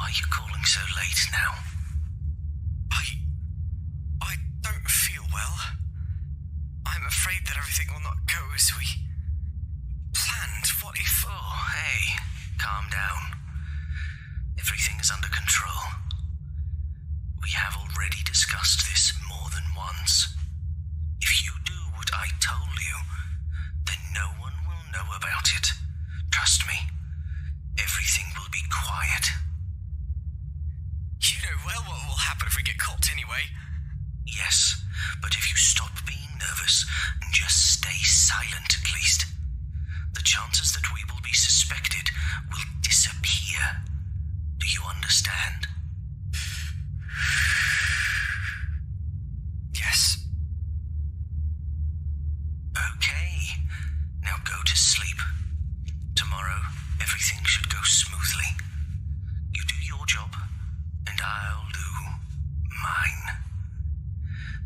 Why are you calling so late now? I don't feel well. I'm afraid that everything will not go as we planned. What if... Oh, hey, calm down. Everything is under control. We have already discussed this more than once. If you do what I told you, then no one will know about it. Trust me, everything will be quiet. You know well what will happen if we get caught anyway. Yes, but if you stop being nervous and just stay silent at least, the chances that we will be suspected will disappear. Do you understand? Yes. Okay, now go to sleep. Tomorrow, everything should go smoothly. You do your job, and I'll do mine.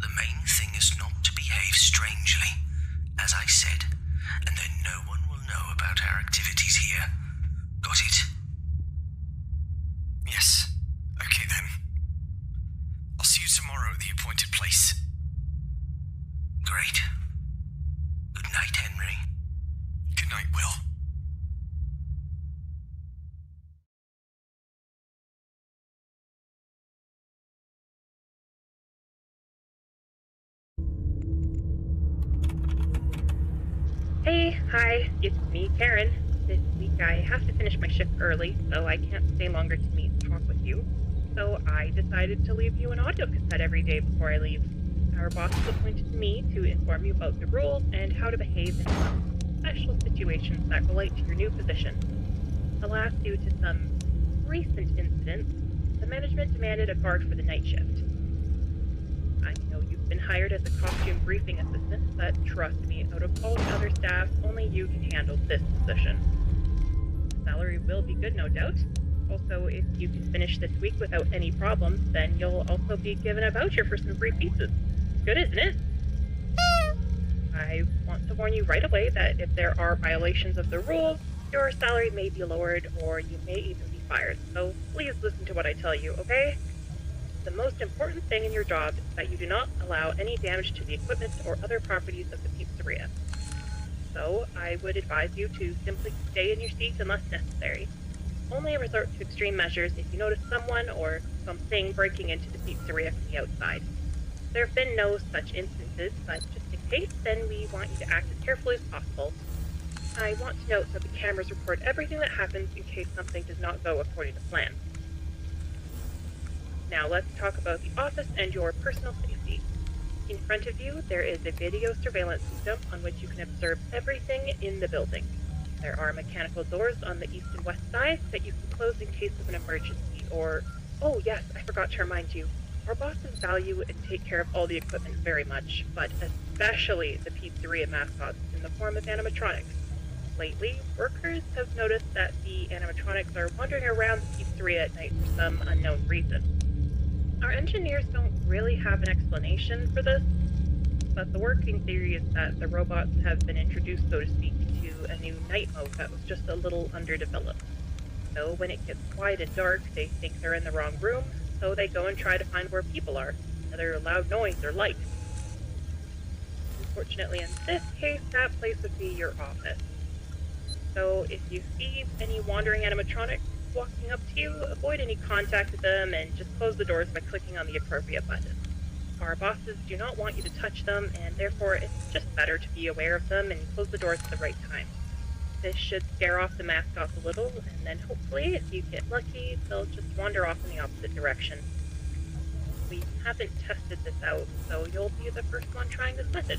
The main thing is not to behave strangely, as I said, and then no one will know about our activities here. Got it? Yes. Okay then. I'll see you tomorrow at the appointed place. Great. Good night, Henry. Good night, Will. Hi, it's me, Karen. This week I have to finish my shift early, so I can't stay longer to meet and talk with you. So I decided to leave you an audio cassette every day before I leave. Our boss has appointed me to inform you about the rules and how to behave in some special situations that relate to your new position. Alas, due to some recent incidents, the management demanded a guard for the night shift. I know you've been hired as a costume briefing assistant, but trust me, out of all the other staff, only you can handle this position. The salary will be good, no doubt. Also, if you can finish this week without any problems, then you'll also be given a voucher for some free pizzas. Good, isn't it? I want to warn you right away that if there are violations of the rules, your salary may be lowered or you may even be fired. So please listen to what I tell you, okay? The most important thing in your job is that you do not allow any damage to the equipment or other properties of the pizzeria. So, I would advise you to simply stay in your seat unless necessary. Only resort to extreme measures if you notice someone or something breaking into the pizzeria from the outside. There have been no such instances, but just in case, then we want you to act as carefully as possible. I want to note that the cameras record everything that happens in case something does not go according to plan. Now let's talk about the office and your personal safety. In front of you, there is a video surveillance system on which you can observe everything in the building. There are mechanical doors on the east and west sides that you can close in case of an emergency or... Oh yes, I forgot to remind you. Our bosses value and take care of all the equipment very much, but especially the pizzeria mascots in the form of animatronics. Lately, workers have noticed that the animatronics are wandering around the pizzeria at night for some unknown reason. Our engineers don't really have an explanation for this, but the working theory is that the robots have been introduced, so to speak, to a new night mode that was just a little underdeveloped. So when it gets quiet and dark, they think they're in the wrong room, so they go and try to find where people are, whether loud noise or light. Unfortunately, in this case, that place would be your office. So if you see any wandering animatronics walking up to you, avoid any contact with them and just close the doors by clicking on the appropriate button. Our bosses do not want you to touch them, and therefore it's just better to be aware of them and close the doors at the right time. This should scare off the mascots a little, and then hopefully, if you get lucky, they'll just wander off in the opposite direction. We haven't tested this out, so you'll be the first one trying this method.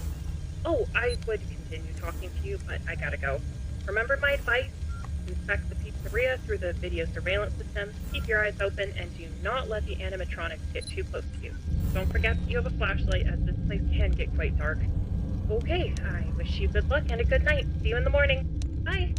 Oh, I would continue talking to you, but I gotta go. Remember my advice? Inspect the pizzeria through the video surveillance system, keep your eyes open, and do not let the animatronics get too close to you. Don't forget that you have a flashlight, as this place can get quite dark. Okay, I wish you good luck and a good night. See you in the morning. Bye!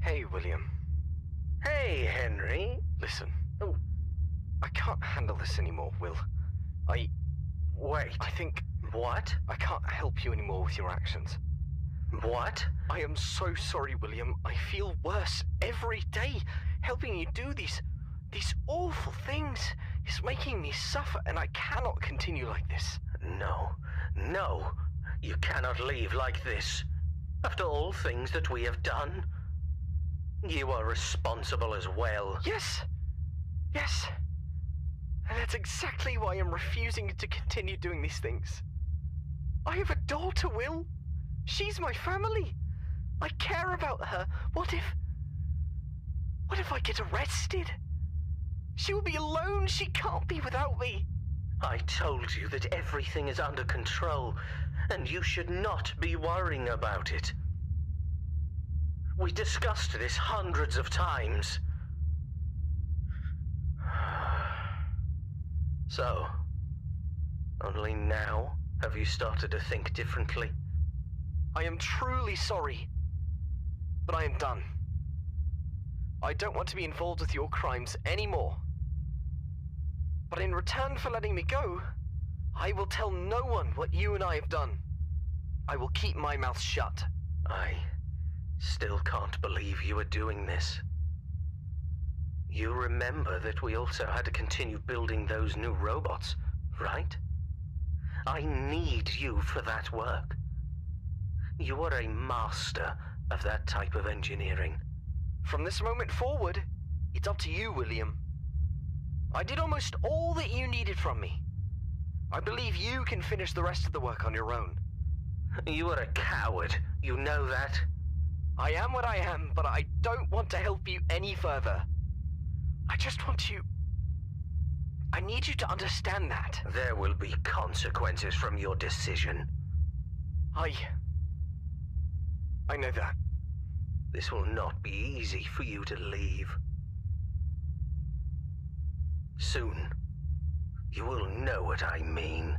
Hey, William. Hey, Henry. Listen, Oh, I can't handle this anymore, Will. wait. I think What? I can't help you anymore with your actions. What? I am so sorry, William. I feel worse every day. Helping you do these awful things is making me suffer, and I cannot continue like this. No. You cannot leave like this. After all things that we have done, you are responsible as well. Yes. And that's exactly why I'm refusing to continue doing these things. I have a daughter, Will. She's my family. I care about her. What if I get arrested? She will be alone. She can't be without me. I told you that everything is under control, and you should not be worrying about it. We discussed this hundreds of times. So, only now have you started to think differently? I am truly sorry, but I am done. I don't want to be involved with your crimes anymore. But in return for letting me go, I will tell no one what you and I have done. I will keep my mouth shut. I still can't believe you are doing this. You remember that we also had to continue building those new robots, right? I need you for that work. You are a master of that type of engineering. From this moment forward, it's up to you, William. I did almost all that you needed from me. I believe you can finish the rest of the work on your own. You are a coward, you know that? I am what I am, but I don't want to help you any further. I just want you... I need you to understand that. There will be consequences from your decision. I know that. This will not be easy for you to leave. Soon, you will know what I mean.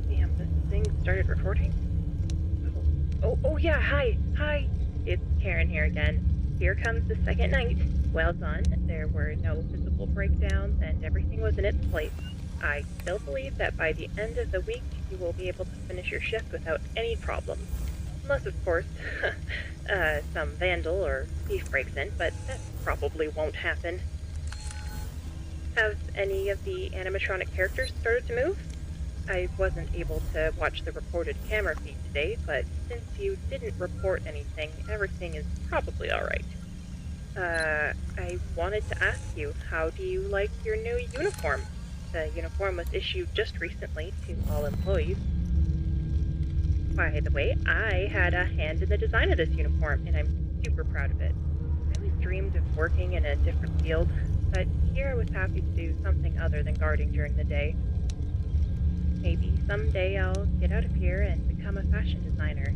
Damn, this thing started recording. Oh yeah, hi. It's Karen here again. Here comes the second night. Well done. There were no visible breakdowns and everything was in its place. I still believe that by the end of the week, you will be able to finish your shift without any problems. Unless, of course, some vandal or thief breaks in, but that probably won't happen. Have any of the animatronic characters started to move? I wasn't able to watch the reported camera feed today, but since you didn't report anything, everything is probably alright. I wanted to ask you, how do you like your new uniform? The uniform was issued just recently to all employees. By the way, I had a hand in the design of this uniform, and I'm super proud of it. I always dreamed of working in a different field, but here I was happy to do something other than guarding during the day. Maybe someday I'll get out of here and become a fashion designer.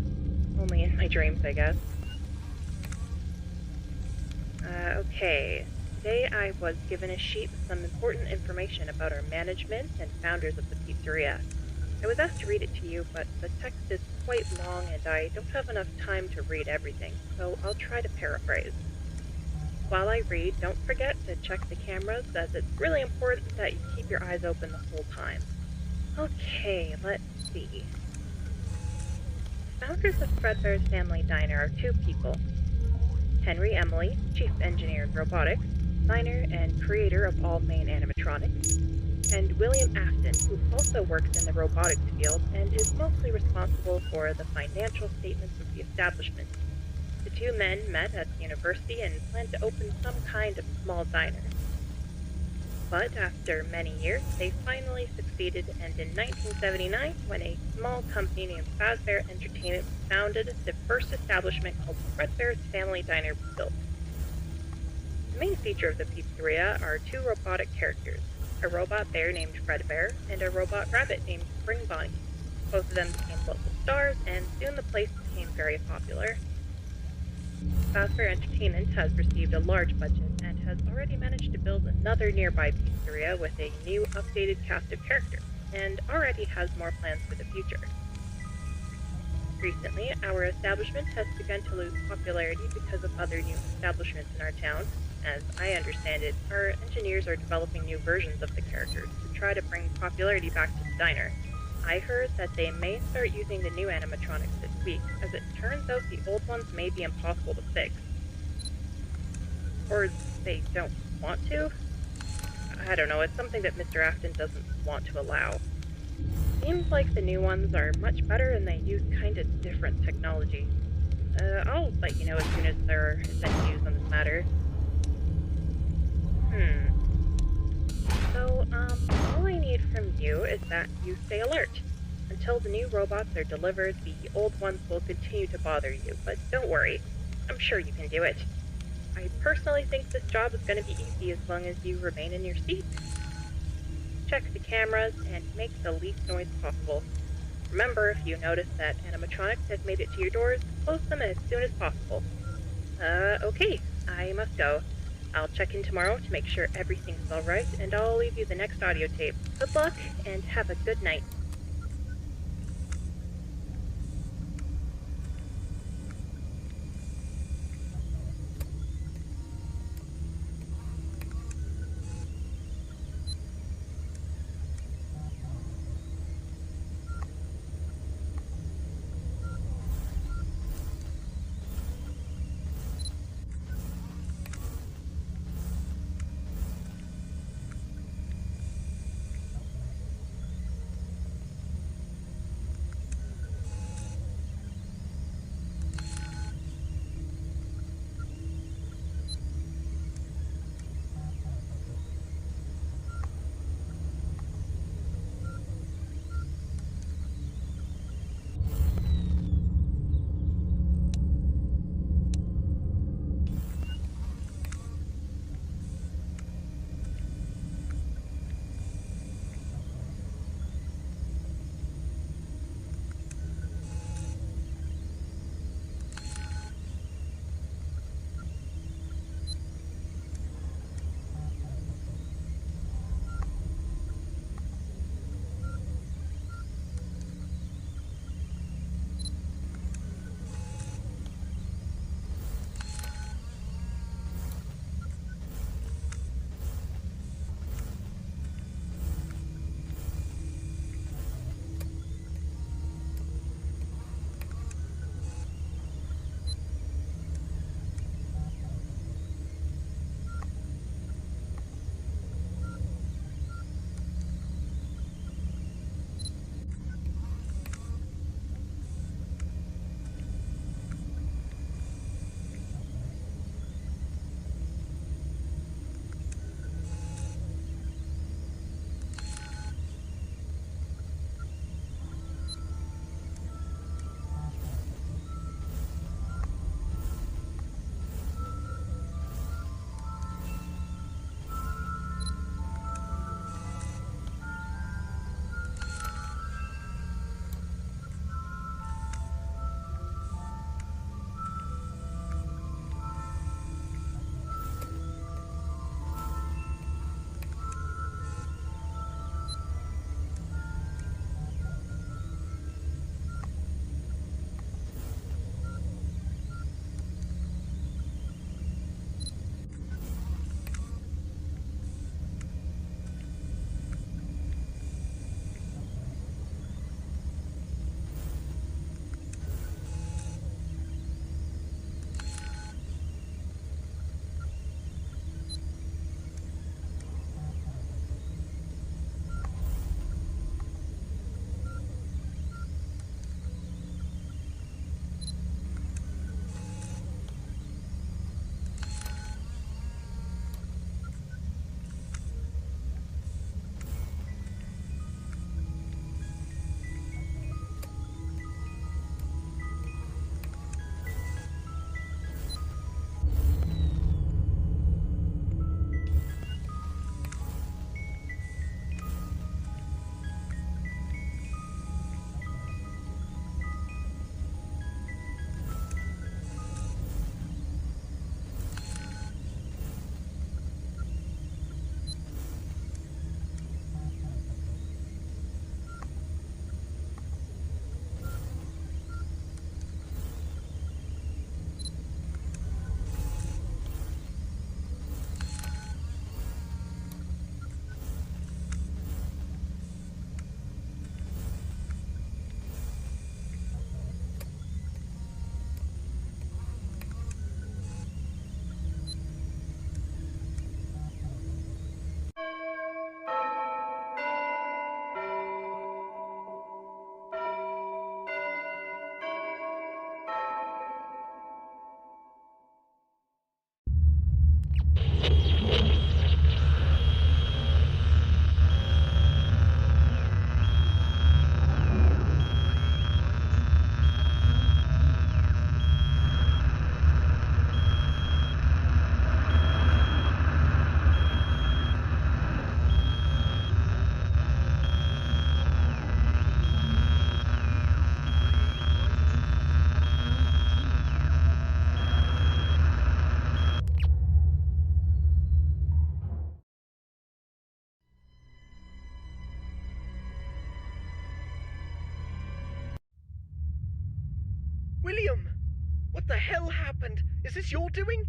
Only in my dreams, I guess. Okay. Today I was given a sheet with some important information about our management and founders of the pizzeria. I was asked to read it to you, but the text is quite long and I don't have enough time to read everything, so I'll try to paraphrase. While I read, don't forget to check the cameras, as it's really important that you keep your eyes open the whole time. Okay, let's see. The founders of Fredbear's Family Diner are two people. Henry Emily, Chief Engineer in Robotics, designer and creator of all main animatronics, and William Afton, who also works in the robotics field and is mostly responsible for the financial statements of the establishment. The two men met at the university and planned to open some kind of small diner. But after many years, they finally succeeded, and in 1979, when a small company named Fazbear Entertainment was founded, the first establishment called Fredbear's Family Diner was built. The main feature of the pizzeria are two robotic characters, a robot bear named Fredbear and a robot rabbit named Spring Bonnie. Both of them became local stars, and soon the place became very popular. Fazbear Entertainment has received a large budget and has already managed to build another nearby pizzeria with a new updated cast of characters, and already has more plans for the future. Recently, our establishment has begun to lose popularity because of other new establishments in our town. As I understand it, our engineers are developing new versions of the characters to try to bring popularity back to the diner. I heard that they may start using the new animatronics this week, as it turns out the old ones may be impossible to fix. Or they don't want to? I don't know, it's something that Mr. Afton doesn't want to allow. Seems like the new ones are much better and they use kinda different technology. I'll let you know as soon as there is any news on this matter. So, all I need from you is that you stay alert. Until the new robots are delivered, the old ones will continue to bother you, but don't worry. I'm sure you can do it. I personally think this job is going to be easy as long as you remain in your seat. Check the cameras and make the least noise possible. Remember, if you notice that animatronics have made it to your doors, close them as soon as possible. Okay, I must go. I'll check in tomorrow to make sure everything's alright, and I'll leave you the next audio tape. Good luck, and have a good night. William! What the hell happened? Is this your doing?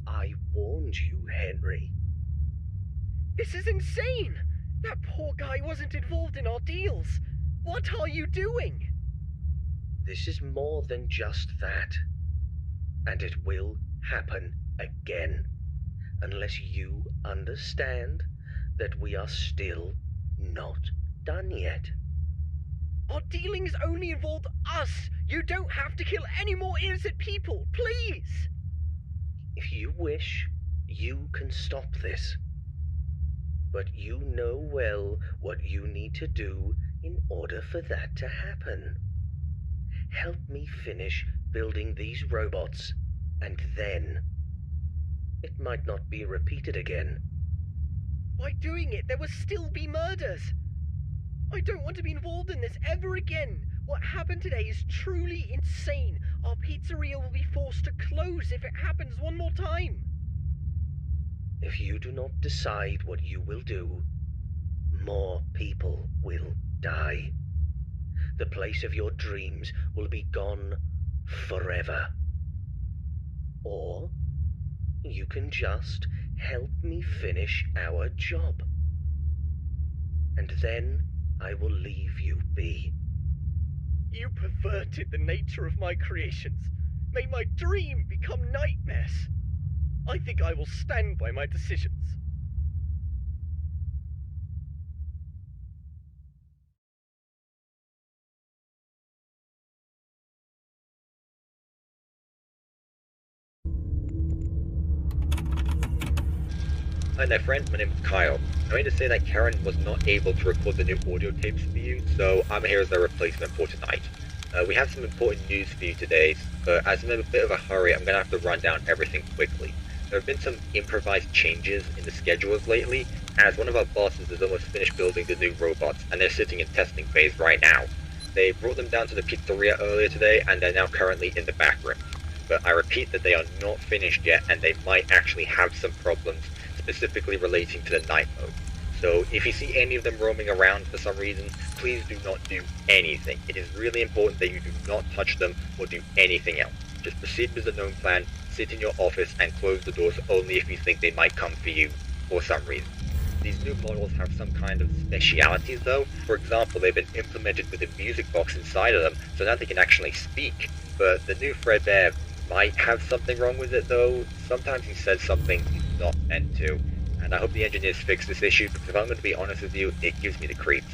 I warned you, Henry. This is insane! That poor guy wasn't involved in our deals. What are you doing? This is more than just that. And it will happen again. Unless you understand that we are still not done yet. Our dealings only involved us. You don't have to kill any more innocent people, please! If you wish, you can stop this. But you know well what you need to do in order for that to happen. Help me finish building these robots, and then it might not be repeated again. By doing it, there will still be murders. I don't want to be involved in this ever again. What happened today is truly insane. Our pizzeria will be forced to close if it happens one more time. If you do not decide what you will do, more people will die. The place of your dreams will be gone forever. Or you can just help me finish our job. And then I will leave you be. You perverted the nature of my creations, made my dream become nightmares. I think I will stand by my decisions. Hi there friend, my name is Kyle. I'm going to say that Karen was not able to record the new audio tapes for you, so I'm here as their replacement for tonight. We have some important news for you today, but as I'm in a bit of a hurry, I'm going to have to run down everything quickly. There have been some improvised changes in the schedules lately, as one of our bosses has almost finished building the new robots, and they're sitting in testing phase right now. They brought them down to the pizzeria earlier today, and they're now currently in the back room. But I repeat that they are not finished yet, and they might actually have some problems, specifically relating to the night mode. So if you see any of them roaming around for some reason, please do not do anything. It is really important that you do not touch them or do anything else. Just proceed with the known plan, sit in your office and close the doors only if you think they might come for you for some reason. These new models have some kind of specialities though. For example, they've been implemented with a music box inside of them, so now they can actually speak. But the new Fredbear might have something wrong with it though. Sometimes he says something he's not meant to, and I hope the engineers fix this issue, because if I'm going to be honest with you, it gives me the creeps.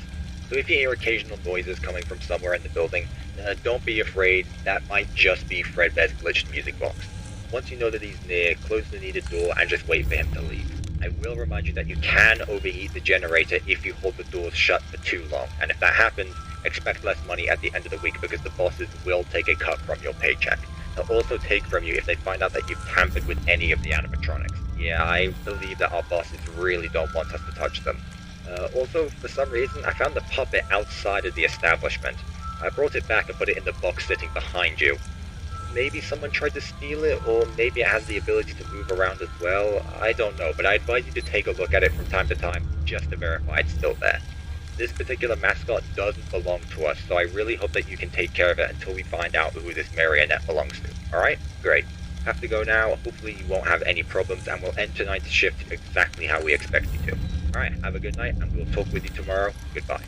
So if you hear occasional noises coming from somewhere in the building, don't be afraid, that might just be Fredbear's glitched music box. Once you know that he's near, close the needed door and just wait for him to leave. I will remind you that you can overheat the generator if you hold the doors shut for too long, and if that happens, expect less money at the end of the week because the bosses will take a cut from your paycheck. They'll also take from you if they find out that you've tampered with any of the animatronics. Yeah, I believe that our bosses really don't want us to touch them. Also, for some reason, I found the puppet outside of the establishment. I brought it back and put it in the box sitting behind you. Maybe someone tried to steal it, or maybe it has the ability to move around as well. I don't know, but I advise you to take a look at it from time to time just to verify it's still there. This particular mascot doesn't belong to us, so I really hope that you can take care of it until we find out who this marionette belongs to. Alright? Great. Have to go now. Hopefully you won't have any problems, and we'll end tonight's shift exactly how we expect you to. Alright, have a good night, and we'll talk with you tomorrow. Goodbye.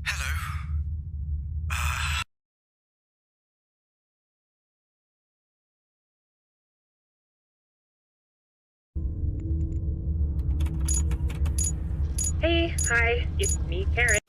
Hello. Hey, hi, it's me, Karen.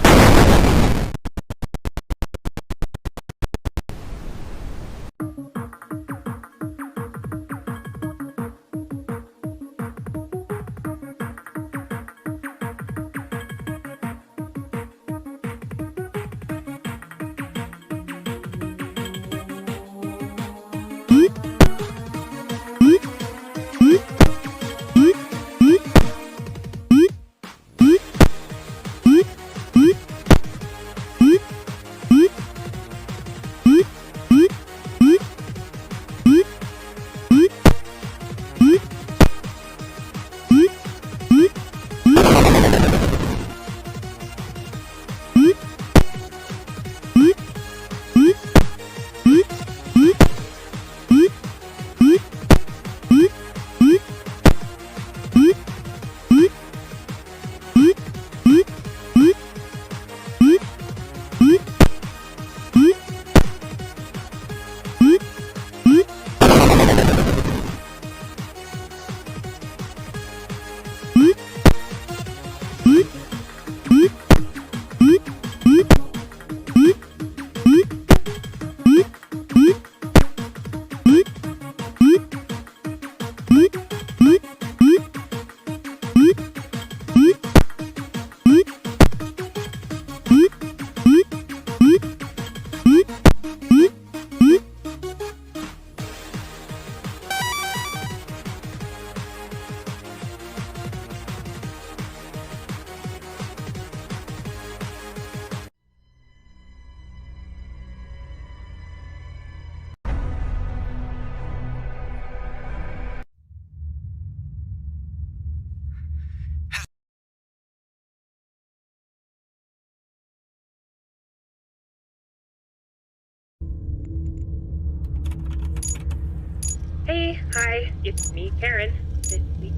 Hey, hi, it's me, Karen. This week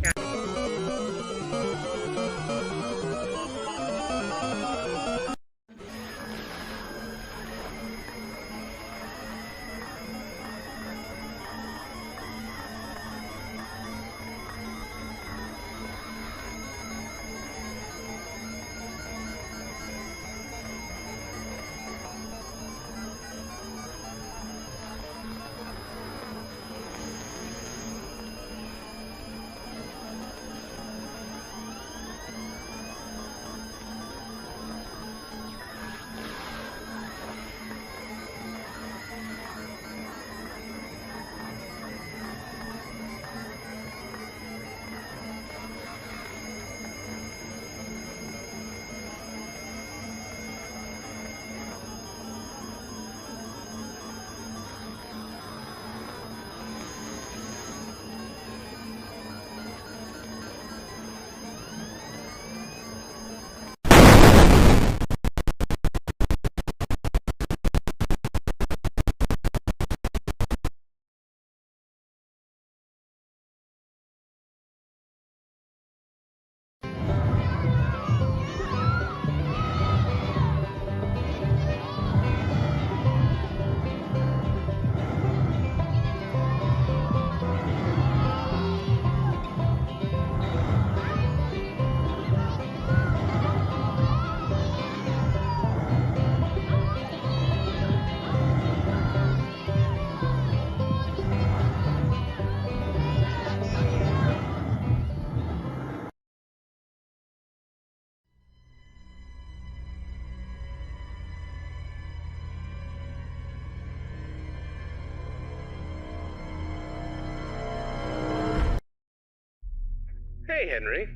Hey, Henry.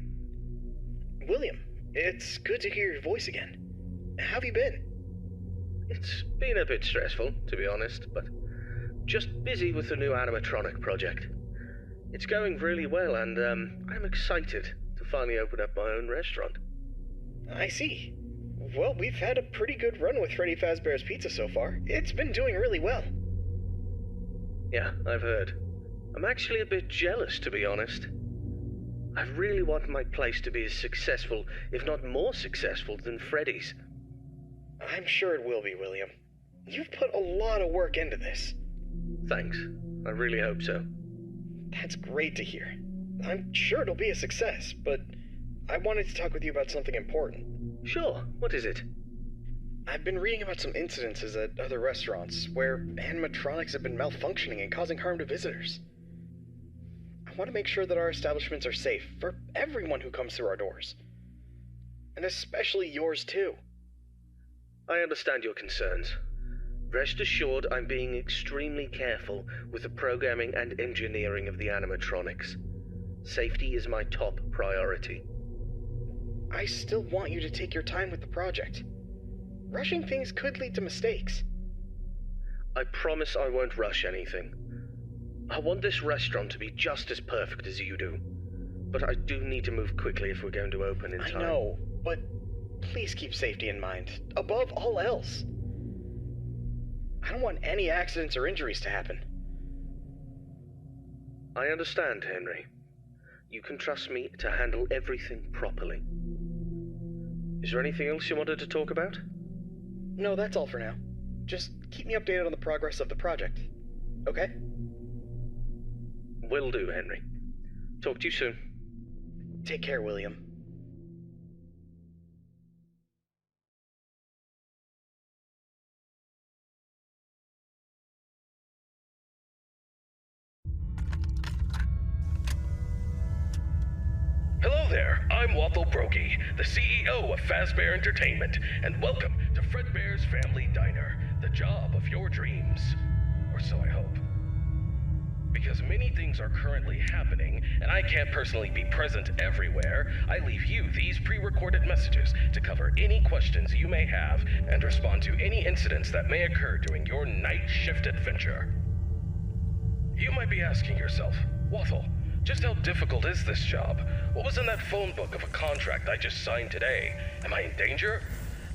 William, it's good to hear your voice again. How have you been? It's been a bit stressful, to be honest, but just busy with the new animatronic project. It's going really well, and I'm excited to finally open up my own restaurant. I see. Well, we've had a pretty good run with Freddy Fazbear's Pizza so far. It's been doing really well. Yeah, I've heard. I'm actually a bit jealous, to be honest. I really want my place to be as successful, if not more successful, than Freddy's. I'm sure it will be, William. You've put a lot of work into this. Thanks. I really hope so. That's great to hear. I'm sure it'll be a success, but I wanted to talk with you about something important. Sure, what is it? I've been reading about some incidences at other restaurants where animatronics have been malfunctioning and causing harm to visitors. I want to make sure that our establishments are safe for everyone who comes through our doors. And especially yours too. I understand your concerns. Rest assured I'm being extremely careful with the programming and engineering of the animatronics. Safety is my top priority. I still want you to take your time with the project. Rushing things could lead to mistakes. I promise I won't rush anything. I want this restaurant to be just as perfect as you do. But I do need to move quickly if we're going to open in time. I know, but please keep safety in mind, above all else. I don't want any accidents or injuries to happen. I understand, Henry. You can trust me to handle everything properly. Is there anything else you wanted to talk about? No, that's all for now. Just keep me updated on the progress of the project, okay? Will do, Henry. Talk to you soon. Take care, William. Hello there, I'm Waffle Brokey, the CEO of Fazbear Entertainment, and welcome to Fredbear's Family Diner, the job of your dreams. Or so I hope. Because many things are currently happening, and I can't personally be present everywhere, I leave you these pre-recorded messages to cover any questions you may have and respond to any incidents that may occur during your night shift adventure. You might be asking yourself, Waffle, just how difficult is this job? What was in that phone book of a contract I just signed today? Am I in danger?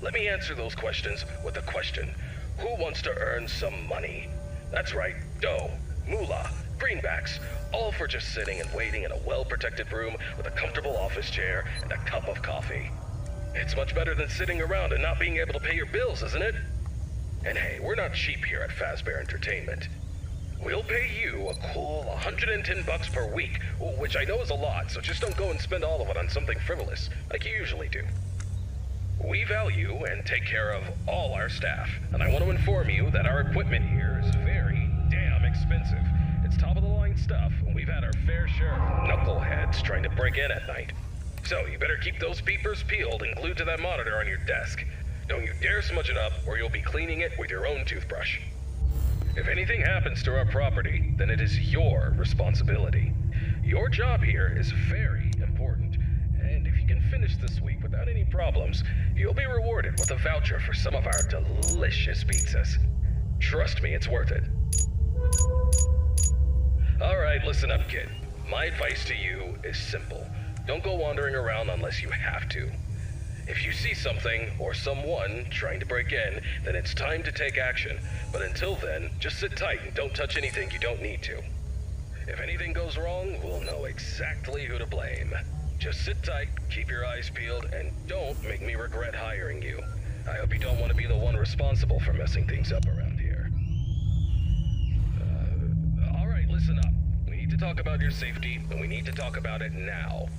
Let me answer those questions with a question. Who wants to earn some money? That's right, dough, moolah, greenbacks, all for just sitting and waiting in a well-protected room with a comfortable office chair and a cup of coffee. It's much better than sitting around and not being able to pay your bills, isn't it? And hey, we're not cheap here at Fazbear Entertainment. We'll pay you a cool $110 per week, which I know is a lot, so just don't go and spend all of it on something frivolous, like you usually do. We value and take care of all our staff, and I want to inform you that our equipment here is very damn expensive. It's top-of-the-line stuff, and we've had our fair share of knuckleheads trying to break in at night. So you better keep those peepers peeled and glued to that monitor on your desk. Don't you dare smudge it up, or you'll be cleaning it with your own toothbrush. If anything happens to our property, then it is your responsibility. Your job here is very important, and if you can finish this week without any problems, you'll be rewarded with a voucher for some of our delicious pizzas. Trust me, it's worth it. Alright, listen up, kid. My advice to you is simple. Don't go wandering around unless you have to. If you see something or someone trying to break in, then it's time to take action. But until then, just sit tight and don't touch anything you don't need to. If anything goes wrong, we'll know exactly who to blame. Just sit tight, keep your eyes peeled, and don't make me regret hiring you. I hope you don't want to be the one responsible for messing things up around here. Alright, listen up. We need to talk about your safety, and we need to talk about it now.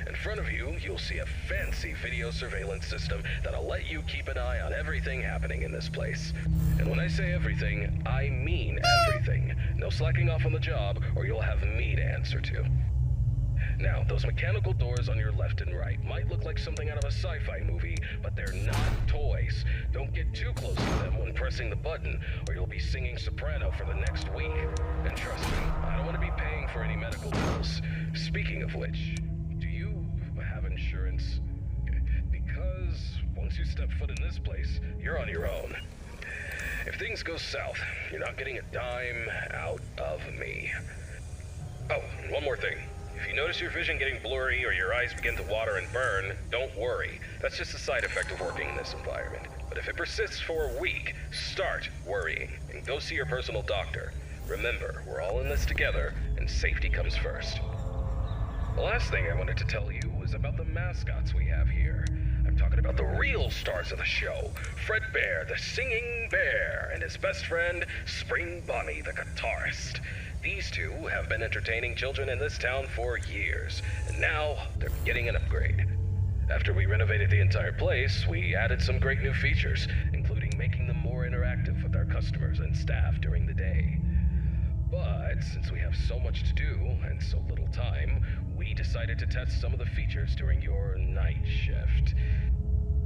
In front of you, you'll see a fancy video surveillance system that'll let you keep an eye on everything happening in this place. And when I say everything, I mean everything. No slacking off on the job, or you'll have me to answer to. Now, those mechanical doors on your left and right might look like something out of a sci-fi movie, but they're not toys. Don't get too close to them when pressing the button, or you'll be singing soprano for the next week. And trust me, I don't want to be paying for any medical bills. Speaking of which, have insurance, because once you step foot in this place, you're on your own. If things go south, you're not getting a dime out of me. Oh, and one more thing. If you notice your vision getting blurry or your eyes begin to water and burn, don't worry. That's just a side effect of working in this environment. But if it persists for a week, start worrying and go see your personal doctor. Remember, we're all in this together, and safety comes first. The last thing I wanted to tell you was about the mascots we have here. I'm talking about the real usual stars of the show, Fredbear the singing bear and his best friend, Spring Bunny the guitarist. These two have been entertaining children in this town for years, and now they're getting an upgrade. After we renovated the entire place, we added some great new features, including making them more interactive with our customers and staff during the day. But since we have so much to do and so little time, we decided to test some of the features during your night shift.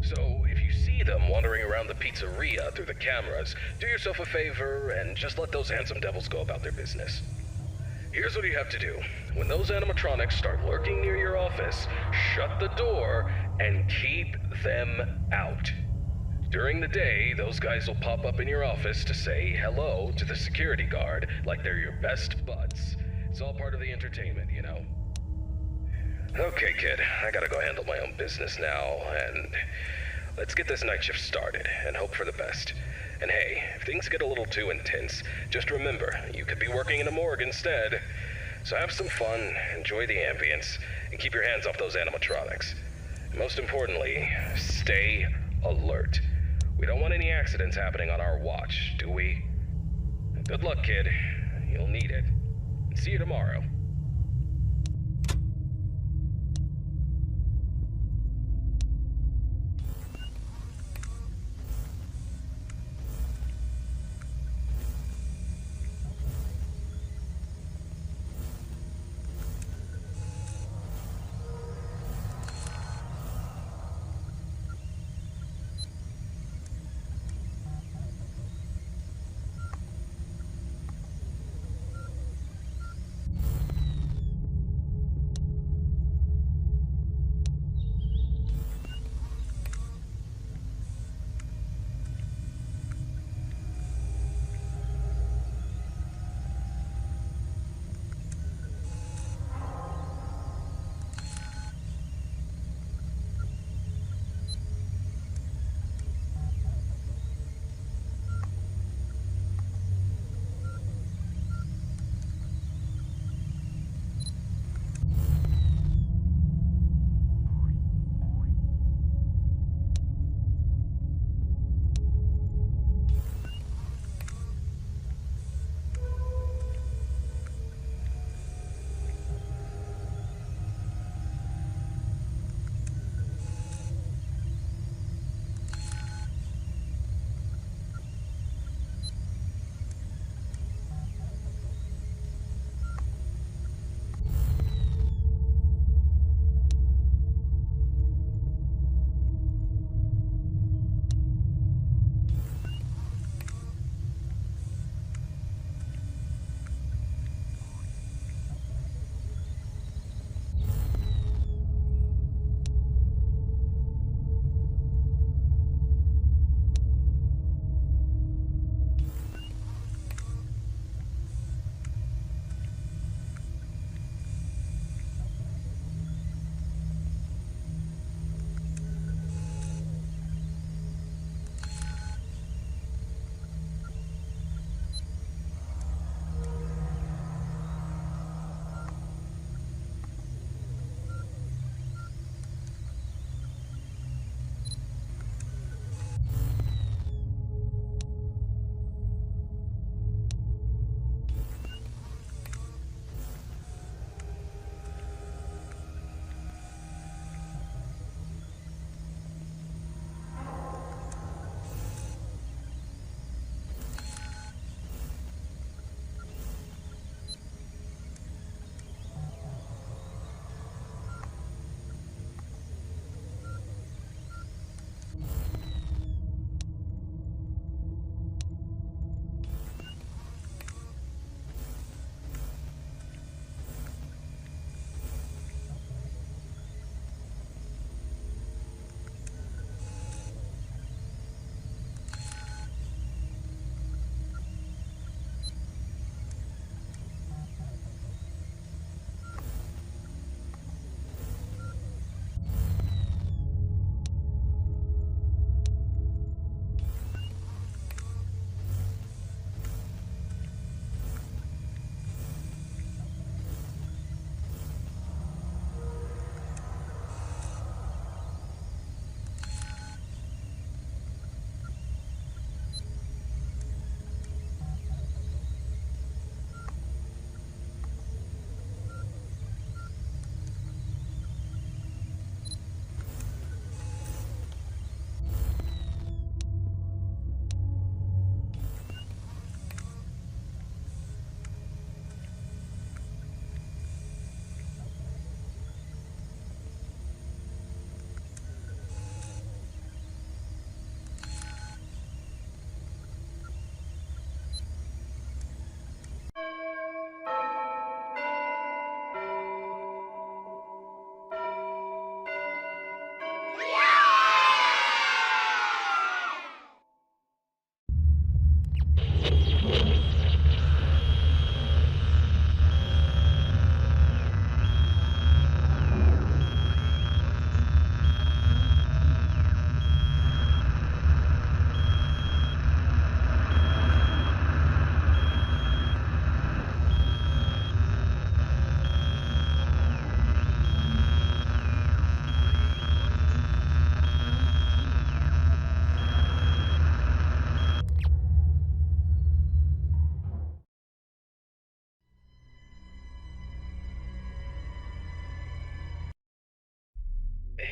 So if you see them wandering around the pizzeria through the cameras, do yourself a favor and just let those handsome devils go about their business. Here's what you have to do. When those animatronics start lurking near your office, shut the door and keep them out. During the day, those guys will pop up in your office to say hello to the security guard like they're your best buds. It's all part of the entertainment, you know. Okay, kid, I gotta go handle my own business now, and let's get this night shift started and hope for the best. And hey, if things get a little too intense, just remember, you could be working in a morgue instead. So have some fun, enjoy the ambience, and keep your hands off those animatronics. And most importantly, stay alert. We don't want any accidents happening on our watch, do we? Good luck, kid. You'll need it. And see you tomorrow.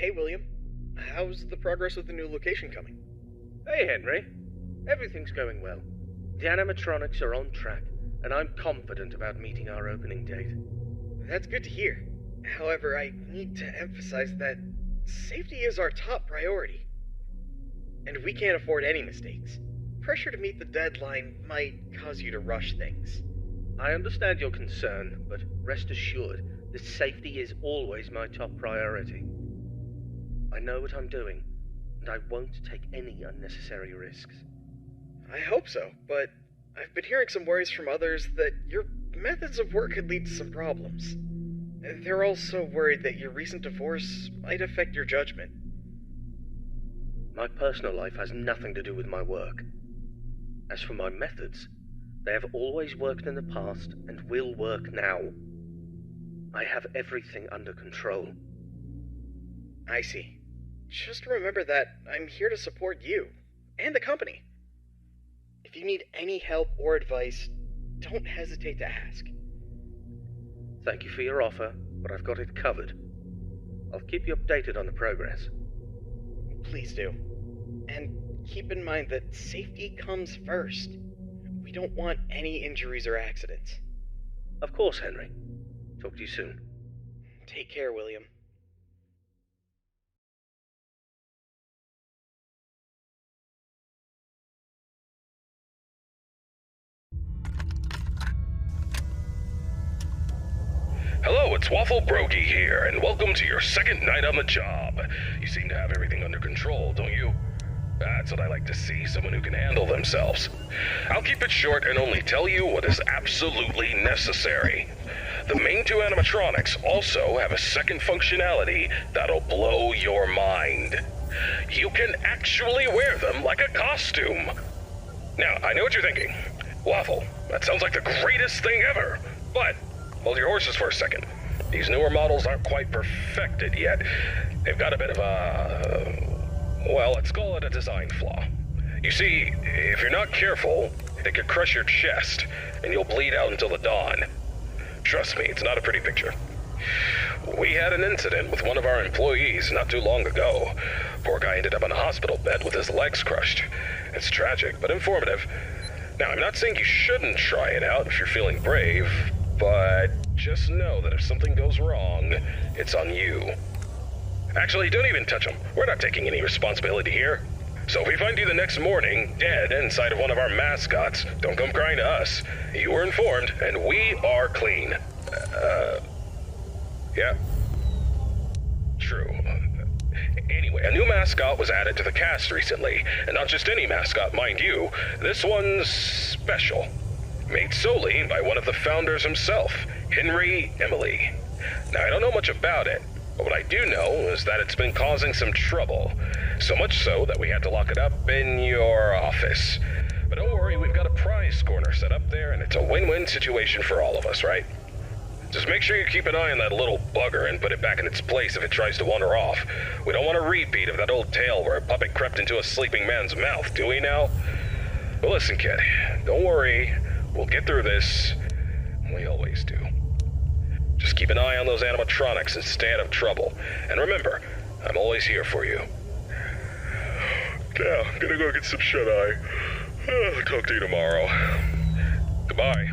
Hey, William. How's the progress with the new location coming? Hey, Henry. Everything's going well. The animatronics are on track, and I'm confident about meeting our opening date. That's good to hear. However, I need to emphasize that safety is our top priority. And we can't afford any mistakes. Pressure to meet the deadline might cause you to rush things. I understand your concern, but rest assured that safety is always my top priority. I know what I'm doing, and I won't take any unnecessary risks. I hope so, but I've been hearing some worries from others that your methods of work could lead to some problems. They're also worried that your recent divorce might affect your judgment. My personal life has nothing to do with my work. As for my methods, they have always worked in the past and will work now. I have everything under control. I see. Just remember that I'm here to support you and the company. If you need any help or advice, don't hesitate to ask. Thank you for your offer, but I've got it covered. I'll keep you updated on the progress. Please do. And keep in mind that safety comes first. We don't want any injuries or accidents. Of course, Henry. Talk to you soon. Take care, William. Hello, it's Waffle Brokey here, and welcome to your second night on the job. You seem to have everything under control, don't you? That's what I like to see, someone who can handle themselves. I'll keep it short and only tell you what is absolutely necessary. The main two animatronics also have a second functionality that'll blow your mind. You can actually wear them like a costume. Now, I know what you're thinking. Waffle, that sounds like the greatest thing ever, but hold your horses for a second. These newer models aren't quite perfected yet. They've got a bit of well, let's call it a design flaw. You see, if you're not careful, it could crush your chest, and you'll bleed out until the dawn. Trust me, it's not a pretty picture. We had an incident with one of our employees not too long ago. Poor guy ended up in a hospital bed with his legs crushed. It's tragic, but informative. Now, I'm not saying you shouldn't try it out if you're feeling brave, but just know that if something goes wrong, it's on you. Actually, don't even touch him. We're not taking any responsibility here. So if we find you the next morning, dead inside of one of our mascots, don't come crying to us. You were informed, and we are clean. Yeah. True. Anyway, a new mascot was added to the cast recently, and not just any mascot, mind you. This one's special. Made solely by one of the founders himself, Henry Emily. Now, I don't know much about it, but what I do know is that it's been causing some trouble. So much so that we had to lock it up in your office. But don't worry, we've got a prize corner set up there, and it's a win-win situation for all of us, right? Just make sure you keep an eye on that little bugger and put it back in its place if it tries to wander off. We don't want a repeat of that old tale where a puppet crept into a sleeping man's mouth, do we now? But listen, kid, don't worry. We'll get through this. We always do. Just keep an eye on those animatronics and stay out of trouble. And remember, I'm always here for you. Yeah, I'm gonna go get some shut-eye. Talk to you tomorrow. Goodbye.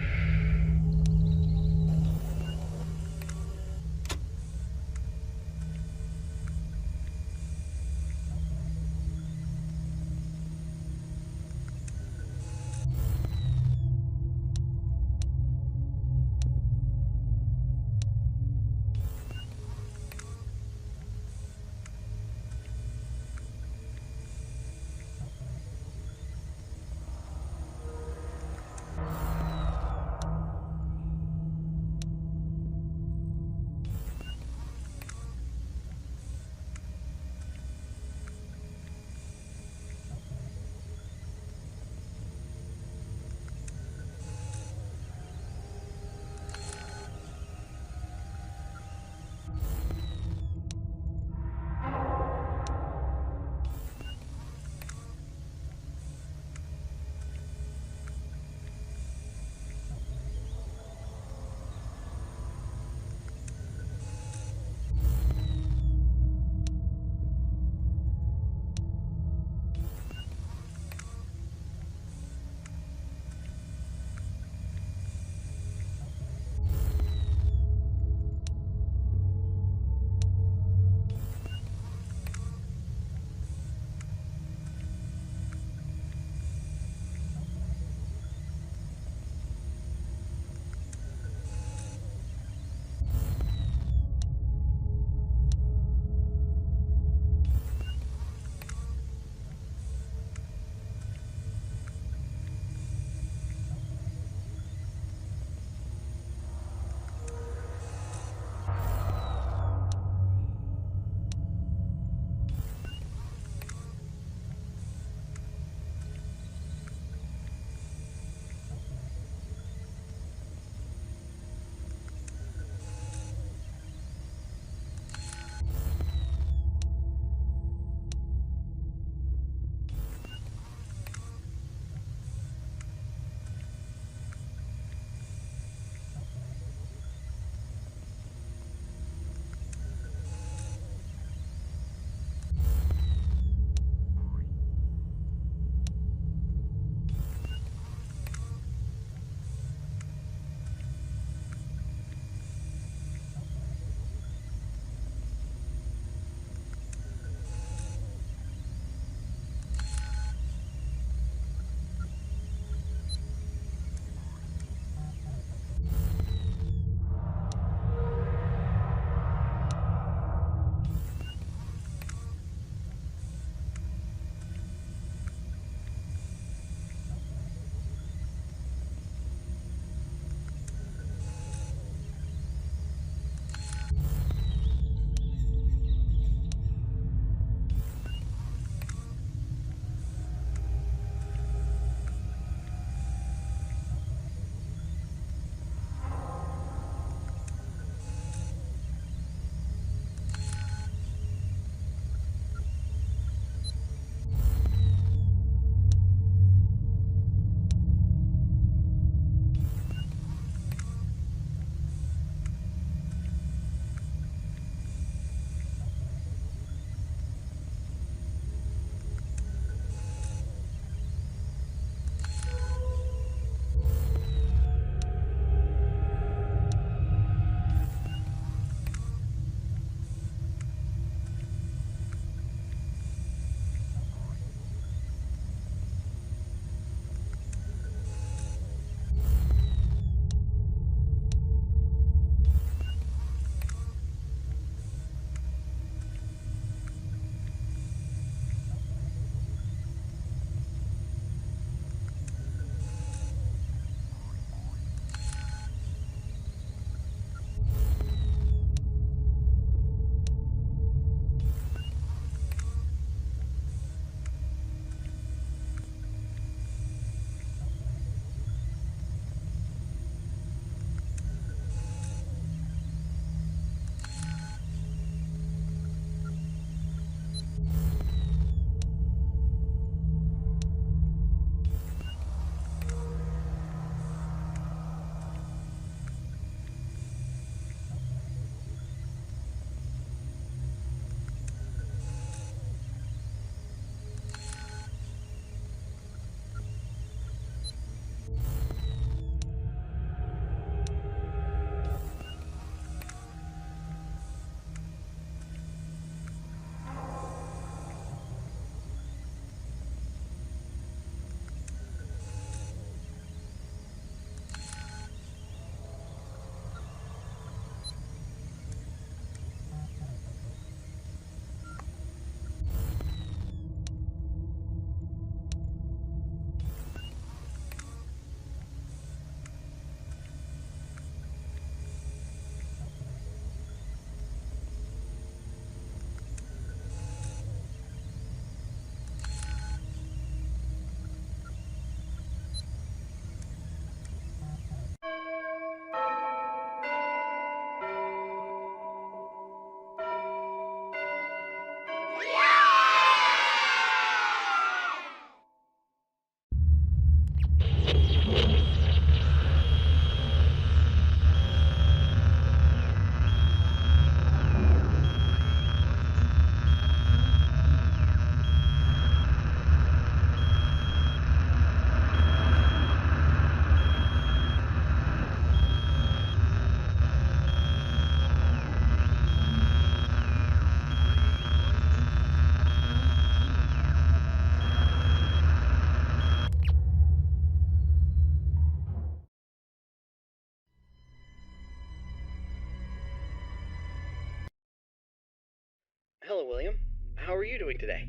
Hello, William. How are you doing today?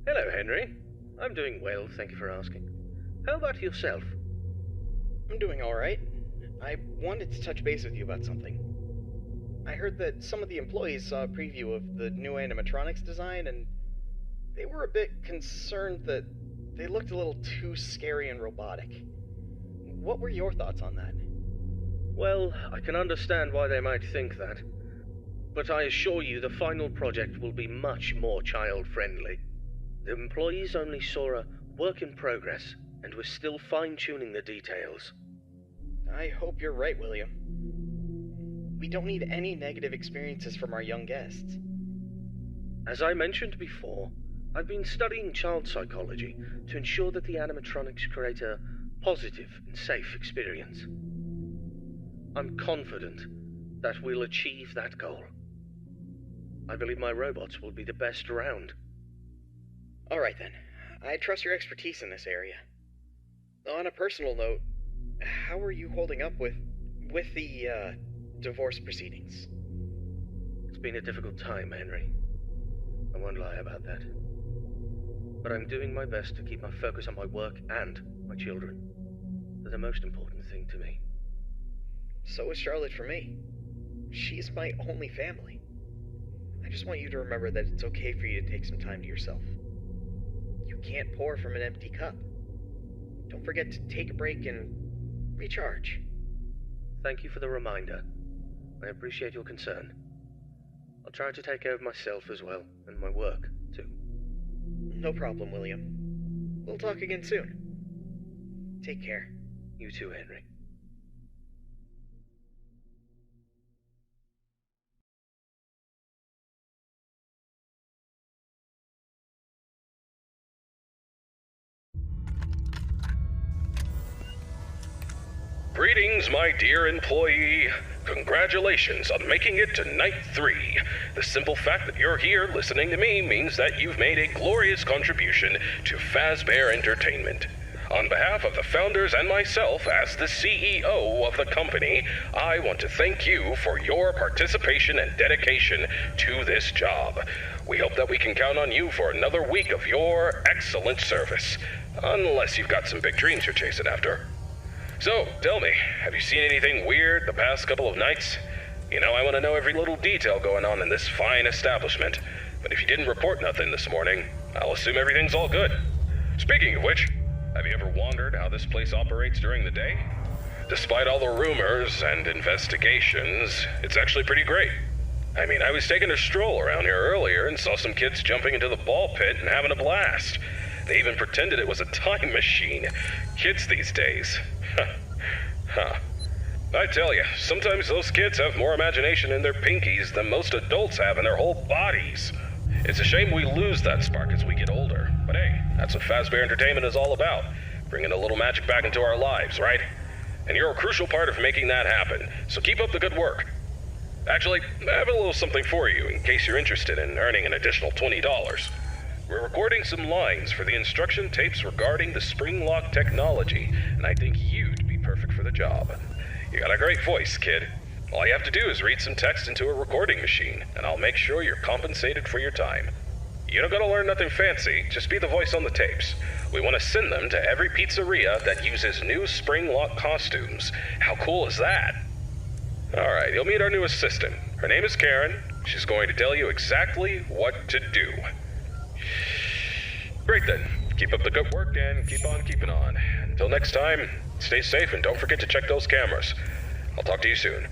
Hello, Henry. I'm doing well, thank you for asking. How about yourself? I'm doing alright. I wanted to touch base with you about something. I heard that some of the employees saw a preview of the new animatronics design, and they were a bit concerned that they looked a little too scary and robotic. What were your thoughts on that? Well, I can understand why they might think that. But I assure you the final project will be much more child-friendly. The employees only saw a work in progress, and we're still fine-tuning the details. I hope you're right, William. We don't need any negative experiences from our young guests. As I mentioned before, I've been studying child psychology to ensure that the animatronics create a positive and safe experience. I'm confident that we'll achieve that goal. I believe my robots will be the best around. Alright then. I trust your expertise in this area. On a personal note, how are you holding up with the, divorce proceedings? It's been a difficult time, Henry. I won't lie about that. But I'm doing my best to keep my focus on my work and my children. They're the most important thing to me. So is Charlotte for me. She's my only family. I just want you to remember that it's okay for you to take some time to yourself. You can't pour from an empty cup. Don't forget to take a break and recharge. Thank you for the reminder. I appreciate your concern. I'll try to take care of myself as well, and my work, too. No problem, William. We'll talk again soon. Take care. You too, Henry. Greetings, my dear employee. Congratulations on making it to night 3. The simple fact that you're here listening to me means that you've made a glorious contribution to Fazbear Entertainment. On behalf of the founders and myself as the CEO of the company, I want to thank you for your participation and dedication to this job. We hope that we can count on you for another week of your excellent service. Unless you've got some big dreams you're chasing after. So, tell me, have you seen anything weird the past couple of nights? You know, I want to know every little detail going on in this fine establishment. But if you didn't report nothing this morning, I'll assume everything's all good. Speaking of which, have you ever wondered how this place operates during the day? Despite all the rumors and investigations, it's actually pretty great. I mean, I was taking a stroll around here earlier and saw some kids jumping into the ball pit and having a blast. They even pretended it was a time machine. Kids these days. Huh. I tell you, sometimes those kids have more imagination in their pinkies than most adults have in their whole bodies. It's a shame we lose that spark as we get older. But hey, that's what Fazbear Entertainment is all about. Bringing a little magic back into our lives, right? And you're a crucial part of making that happen. So keep up the good work. Actually, I have a little something for you in case you're interested in earning an additional $20. We're recording some lines for the instruction tapes regarding the spring lock technology, and I think you'd be perfect for the job. You got a great voice, kid. All you have to do is read some text into a recording machine, and I'll make sure you're compensated for your time. You don't gotta learn nothing fancy, just be the voice on the tapes. We want to send them to every pizzeria that uses new spring lock costumes. How cool is that? Alright, you'll meet our new assistant. Her name is Karen. She's going to tell you exactly what to do. Great then. Keep up the good work and keep on keeping on. Until next time, stay safe and don't forget to check those cameras. I'll talk to you soon.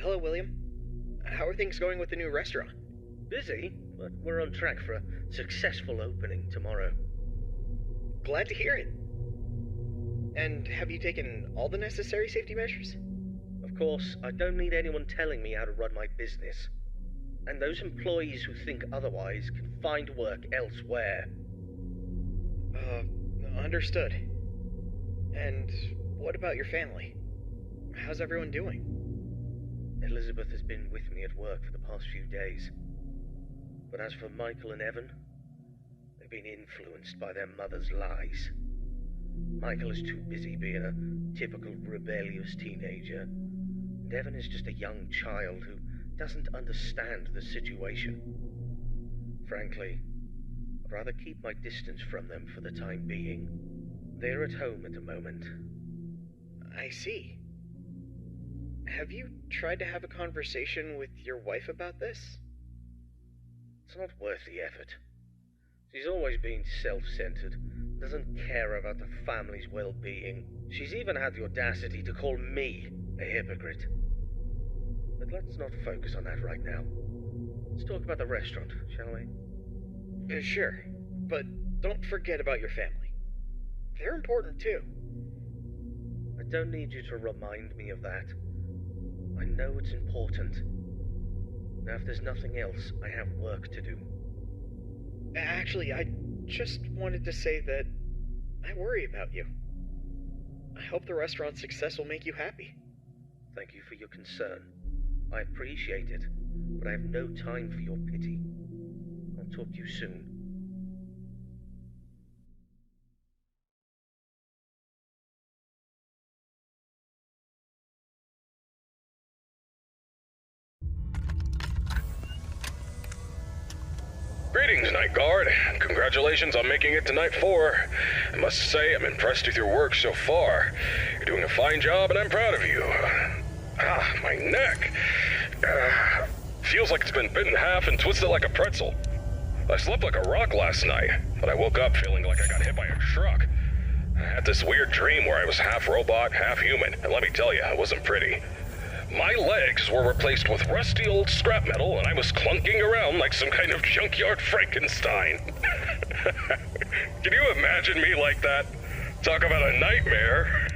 Hello, William. How are things going with the new restaurant? Busy, but we're on track for a successful opening tomorrow. Glad to hear it. And have you taken all the necessary safety measures? Of course, I don't need anyone telling me how to run my business. And those employees who think otherwise can find work elsewhere. Understood. And what about your family? How's everyone doing? Elizabeth has been with me at work for the past few days. But as for Michael and Evan, they've been influenced by their mother's lies. Michael is too busy being a typical rebellious teenager, and Evan is just a young child who doesn't understand the situation. Frankly, I'd rather keep my distance from them for the time being. They're at home at the moment. I see. Have you tried to have a conversation with your wife about this? It's not worth the effort. She's always been self-centered, doesn't care about the family's well-being. She's even had the audacity to call me a hypocrite. But let's not focus on that right now. Let's talk about the restaurant, shall we? Sure, but don't forget about your family. They're important too. I don't need you to remind me of that. I know it's important. Now, if there's nothing else, I have work to do. Actually, I just wanted to say that I worry about you. I hope the restaurant's success will make you happy. Thank you for your concern. I appreciate it, but I have no time for your pity. I'll talk to you soon. Greetings, Night Guard. Congratulations on making it to Night 4. I must say, I'm impressed with your work so far. You're doing a fine job, and I'm proud of you. My neck. Feels like it's been bitten in half and twisted like a pretzel. I slept like a rock last night, but I woke up feeling like I got hit by a truck. I had this weird dream where I was half robot, half human, and let me tell you, it wasn't pretty. My legs were replaced with rusty old scrap metal, and I was clunking around like some kind of junkyard Frankenstein. Can you imagine me like that? Talk about a nightmare.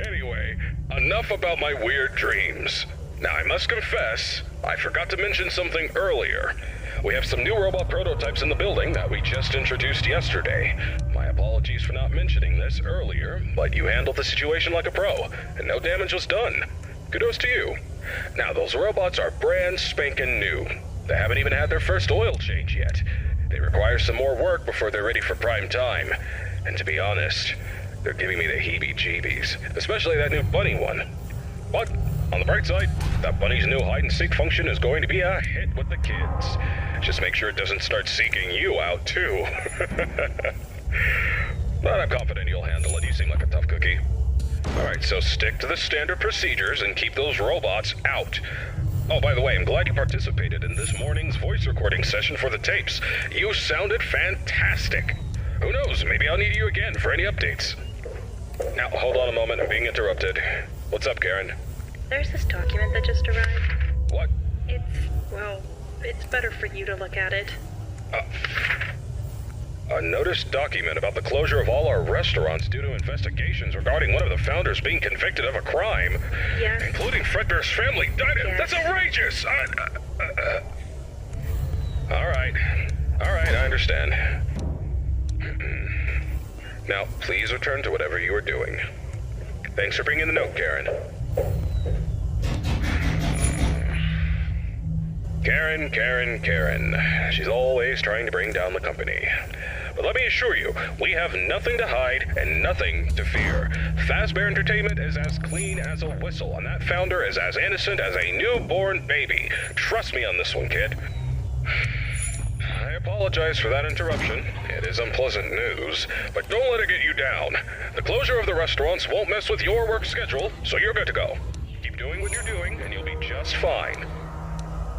Anyway, enough about my weird dreams. Now, I must confess, I forgot to mention something earlier. We have some new robot prototypes in the building that we just introduced yesterday. My apologies for not mentioning this earlier, but you handled the situation like a pro, and no damage was done. Kudos to you. Now, those robots are brand spanking new. They haven't even had their first oil change yet. They require some more work before they're ready for prime time. And to be honest, they're giving me the heebie-jeebies, especially that new bunny one. But, on the bright side, that bunny's new hide-and-seek function is going to be a hit with the kids. Just make sure it doesn't start seeking you out, too. But I'm confident you'll handle it. You seem like a tough cookie. Alright, so stick to the standard procedures and keep those robots out. Oh, by the way, I'm glad you participated in this morning's voice recording session for the tapes. You sounded fantastic. Who knows, maybe I'll need you again for any updates. Now, hold on a moment, I'm being interrupted. What's up, Karen? There's this document that just arrived. What? It's better for you to look at it. A notice document about the closure of all our restaurants due to investigations regarding one of the founders being convicted of a crime. Yes. Including Fredbear's family diner. Yes. That's outrageous! Alright, I understand. Now, please return to whatever you are doing. Thanks for bringing the note, Karen. Karen. She's always trying to bring down the company. But let me assure you, we have nothing to hide and nothing to fear. Fazbear Entertainment is as clean as a whistle, and that founder is as innocent as a newborn baby. Trust me on this one, kid. I apologize for that interruption. It is unpleasant news, but don't let it get you down. The closure of the restaurants won't mess with your work schedule, so you're good to go. Keep doing what you're doing, and you'll be just fine.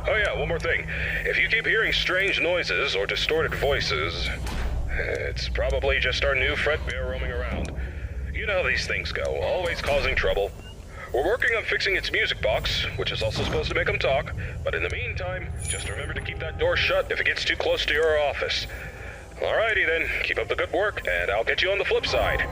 Oh yeah, one more thing. If you keep hearing strange noises or distorted voices, it's probably just our new Fredbear roaming around. You know how these things go, always causing trouble. We're working on fixing its music box, which is also supposed to make them talk, but in the meantime, just remember to keep that door shut if it gets too close to your office. Alrighty then, keep up the good work, and I'll get you on the flip side.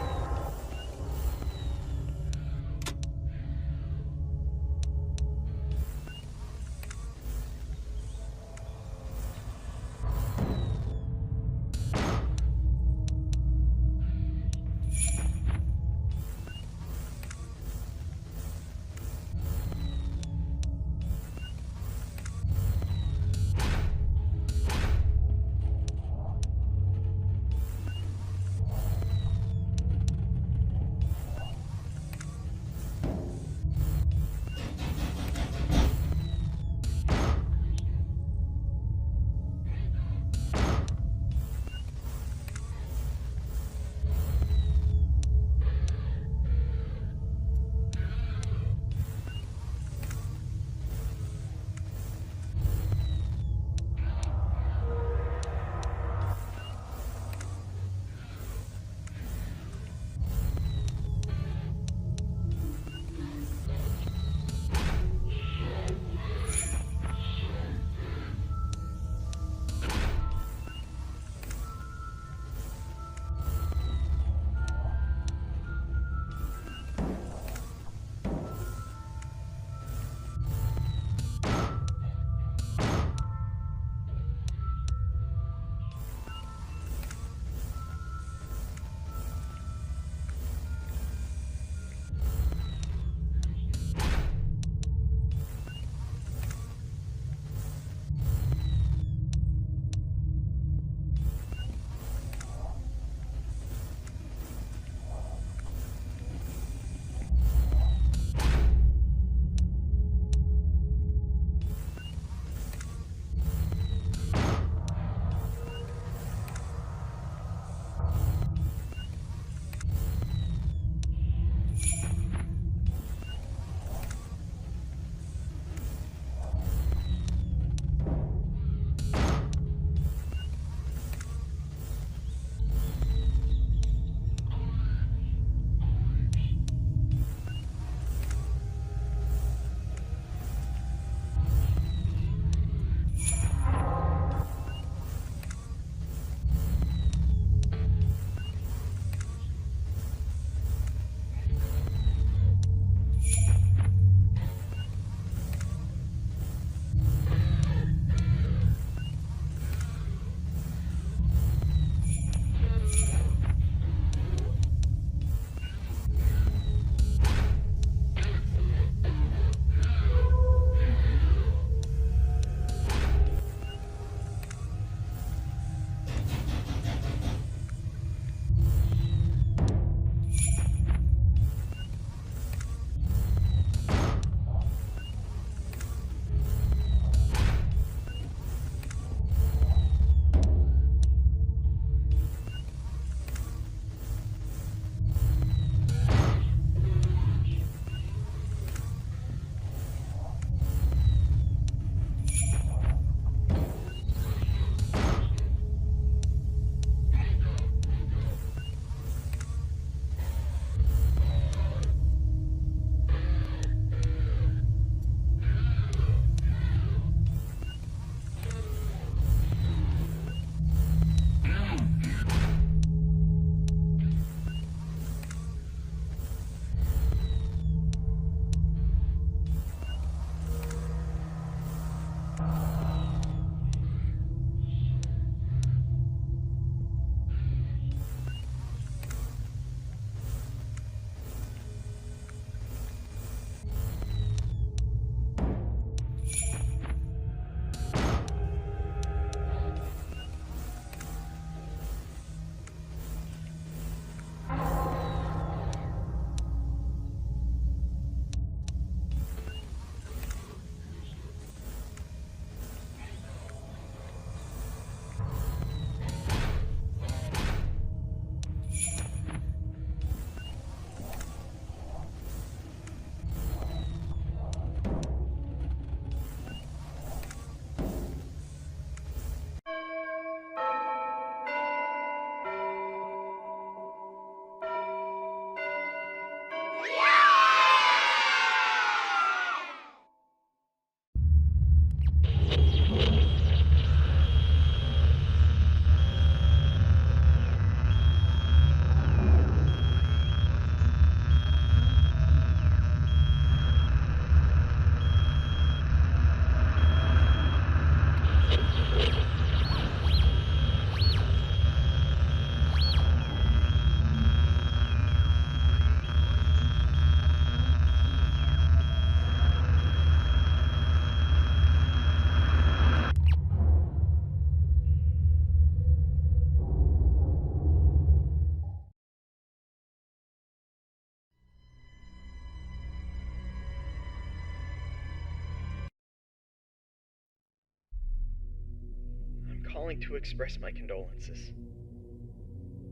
calling to express my condolences.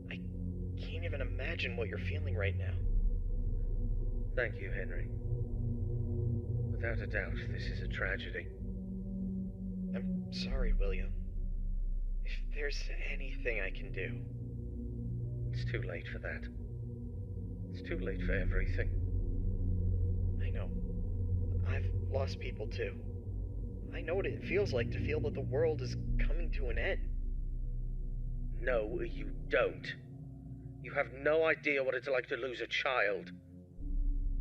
I can't even imagine what you're feeling right now. Thank you, Henry. Without a doubt, this is a tragedy. I'm sorry, William. If there's anything I can do... It's too late for that. It's too late for everything. I know. I've lost people too. I know what it feels like to feel that the world is coming to an end. No, you don't. You have no idea what it's like to lose a child.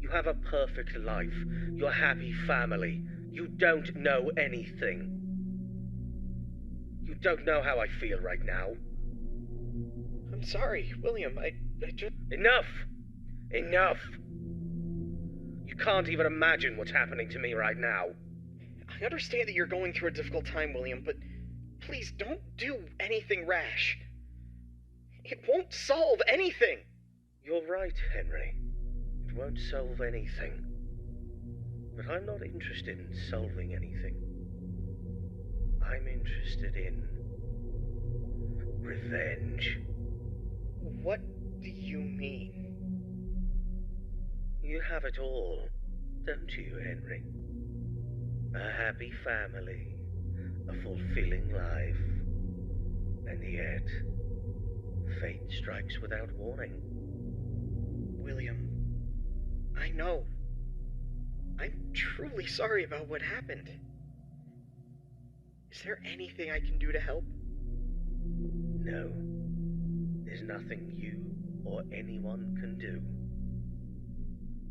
You have a perfect life. You're a happy family. You don't know anything. You don't know how I feel right now. I'm sorry, William. I just... Enough! Enough! You can't even imagine what's happening to me right now. I understand that you're going through a difficult time, William, but please don't do anything rash. It won't solve anything. You're right, Henry. It won't solve anything. But I'm not interested in solving anything. I'm interested in revenge. What do you mean? You have it all, don't you, Henry? A happy family, a fulfilling life, and yet, fate strikes without warning. William, I know. I'm truly sorry about what happened. Is there anything I can do to help? No. There's nothing you or anyone can do.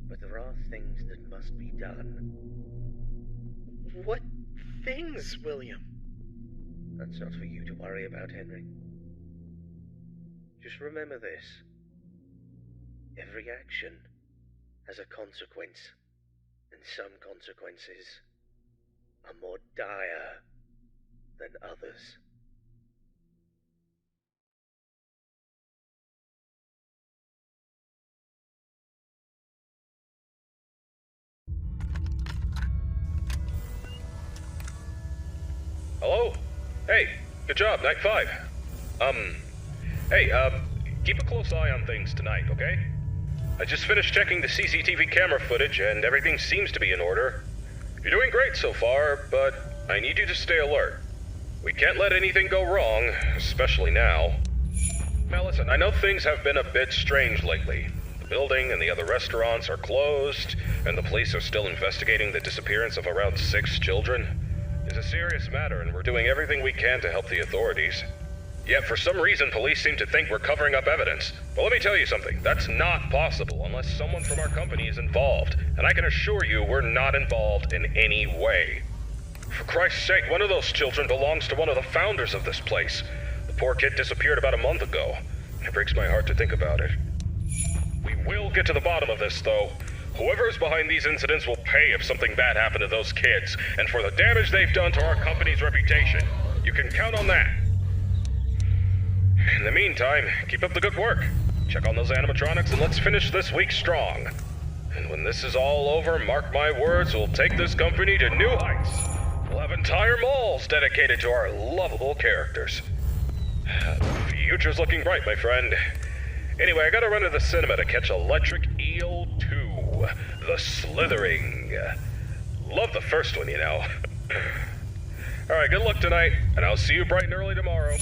But there are things that must be done. What things, William? That's not for you to worry about, Henry. Just remember this. Every action has a consequence, and some consequences are more dire than others. Hello? Hey, good job, night 5. Keep a close eye on things tonight, okay? I just finished checking the CCTV camera footage and everything seems to be in order. You're doing great so far, but I need you to stay alert. We can't let anything go wrong, especially now. Now listen, I know things have been a bit strange lately. The building and the other restaurants are closed, and the police are still investigating the disappearance of around 6 children. It's a serious matter, and we're doing everything we can to help the authorities. Yet for some reason, police seem to think we're covering up evidence. But let me tell you something, that's not possible unless someone from our company is involved. And I can assure you we're not involved in any way. For Christ's sake, one of those children belongs to one of the founders of this place. The poor kid disappeared about a month ago. It breaks my heart to think about it. We will get to the bottom of this, though. Whoever is behind these incidents will pay if something bad happened to those kids. And for the damage they've done to our company's reputation, you can count on that. In the meantime, keep up the good work. Check on those animatronics and let's finish this week strong. And when this is all over, mark my words, we'll take this company to new heights. We'll have entire malls dedicated to our lovable characters. The future's looking bright, my friend. Anyway, I gotta run to the cinema to catch Electric Eel 2, The Slithering. Love the first one, you know. Alright, good luck tonight, and I'll see you bright and early tomorrow.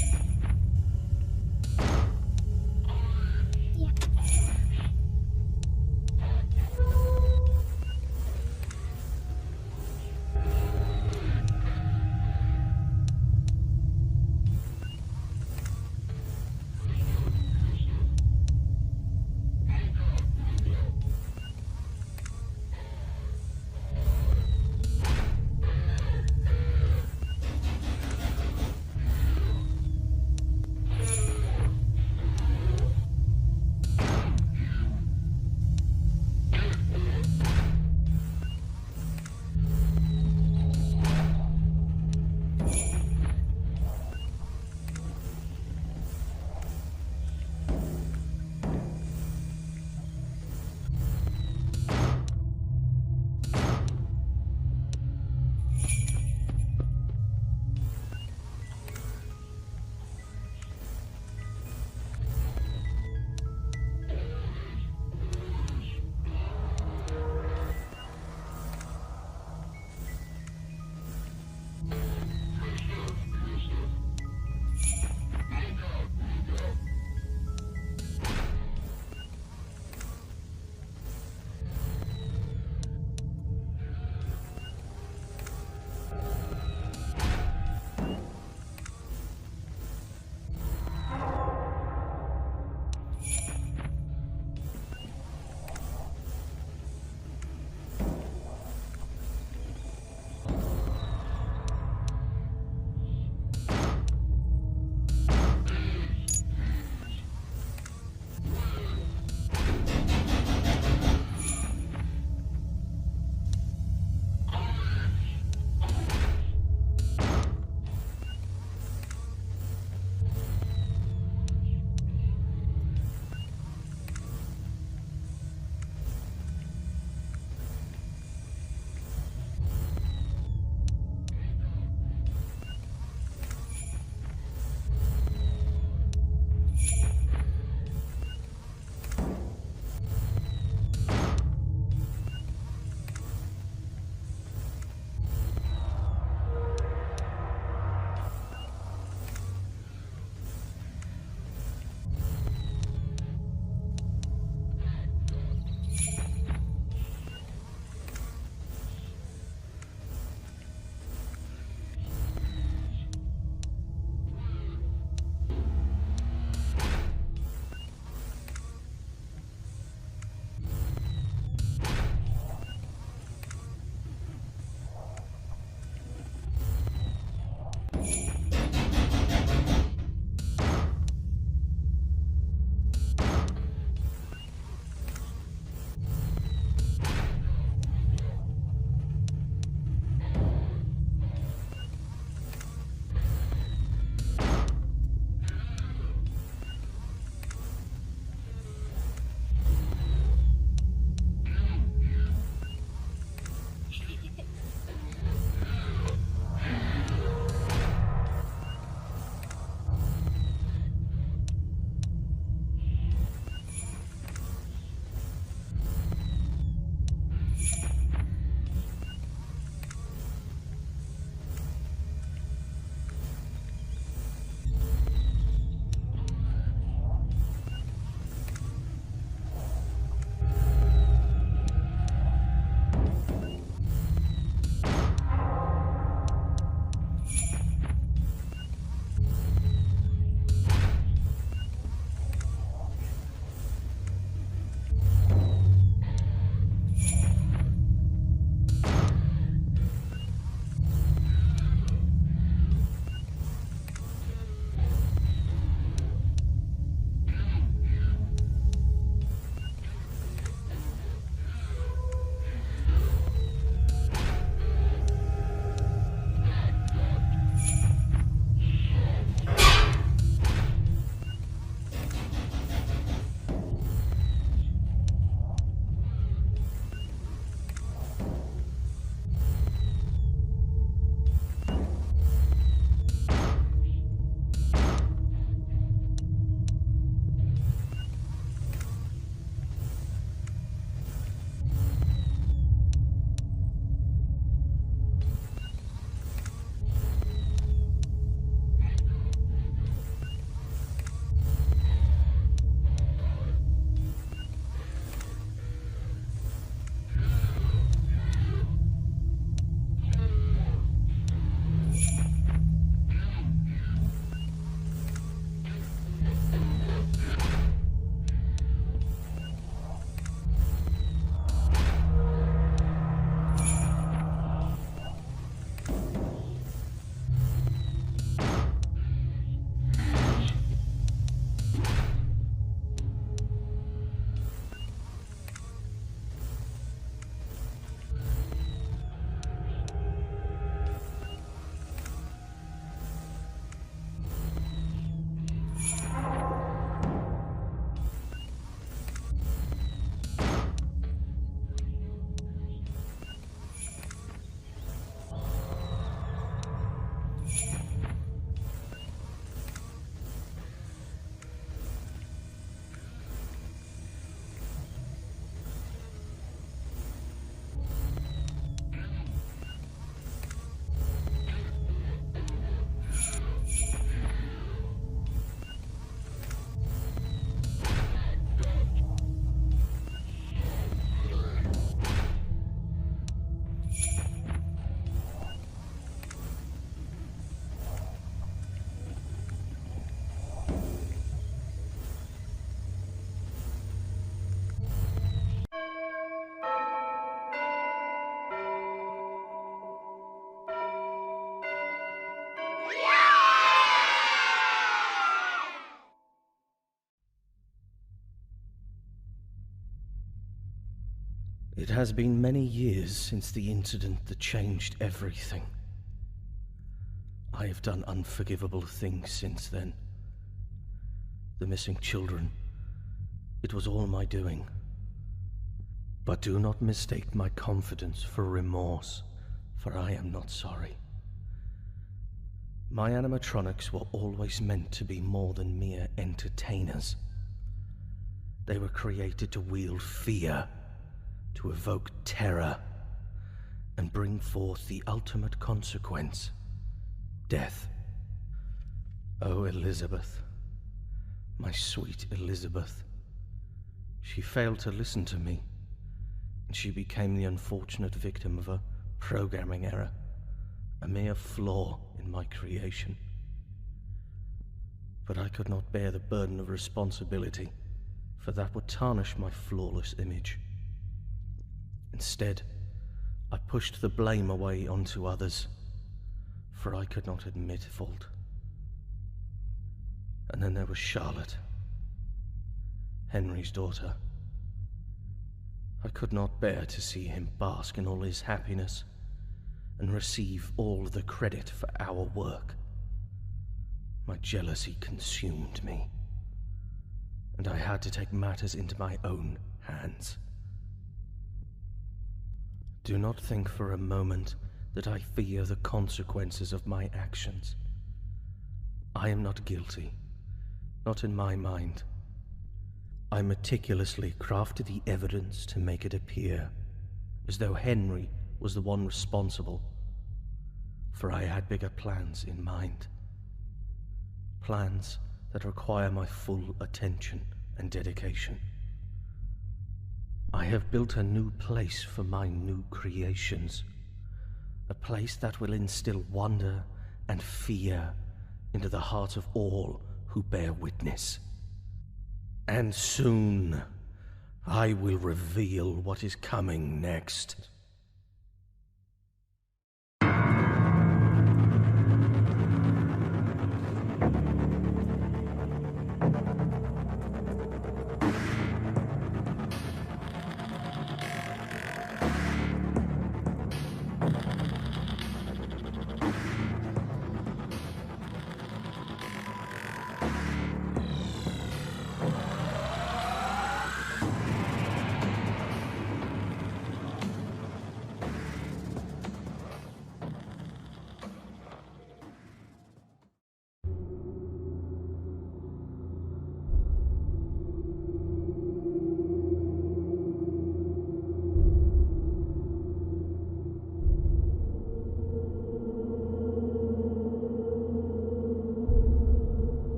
It has been many years since the incident that changed everything. I have done unforgivable things since then. The missing children, it was all my doing. But do not mistake my confidence for remorse, for I am not sorry. My animatronics were always meant to be more than mere entertainers. They were created to wield fear, to evoke terror, and bring forth the ultimate consequence, death. Oh, Elizabeth, my sweet Elizabeth. She failed to listen to me, and she became the unfortunate victim of a programming error, a mere flaw in my creation. But I could not bear the burden of responsibility, for that would tarnish my flawless image. Instead, I pushed the blame away onto others, for I could not admit fault. And then there was Charlotte, Henry's daughter. I could not bear to see him bask in all his happiness and receive all the credit for our work. My jealousy consumed me, and I had to take matters into my own hands. Do not think for a moment that I fear the consequences of my actions. I am not guilty, not in my mind. I meticulously crafted the evidence to make it appear as though Henry was the one responsible, for I had bigger plans in mind. Plans that require my full attention and dedication. I have built a new place for my new creations, a place that will instill wonder and fear into the heart of all who bear witness. And soon, I will reveal what is coming next.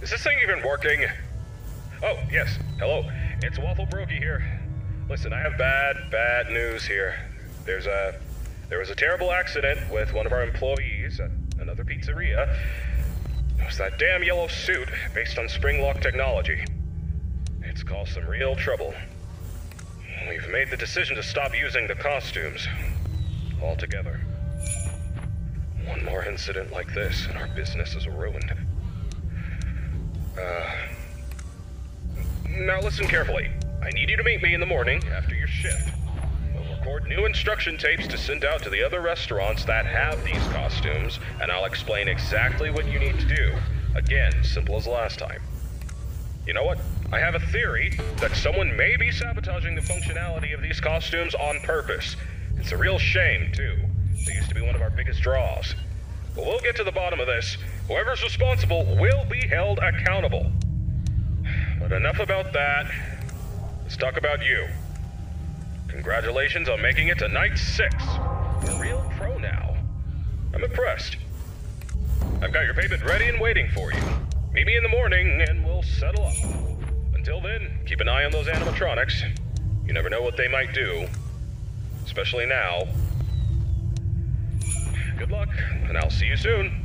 Is this thing even working? Oh, yes. Hello. It's Waffle Brokey here. Listen, I have bad news here. There was a terrible accident with one of our employees at another pizzeria. It was that damn yellow suit based on spring-lock technology. It's caused some real trouble. We've made the decision to stop using the costumes altogether. One more incident like this and our business is ruined. Now listen carefully. I need you to meet me in the morning after your shift. We'll record new instruction tapes to send out to the other restaurants that have these costumes, and I'll explain exactly what you need to do. Again, simple as last time. You know what? I have a theory that someone may be sabotaging the functionality of these costumes on purpose. It's a real shame, too. They used to be one of our biggest draws. But we'll get to the bottom of this. Whoever's responsible will be held accountable. But enough about that. Let's talk about you. Congratulations on making it to night 6. You're a real pro now. I'm impressed. I've got your payment ready and waiting for you. Meet me in the morning and we'll settle up. Until then, keep an eye on those animatronics. You never know what they might do. Especially now. Good luck, and I'll see you soon.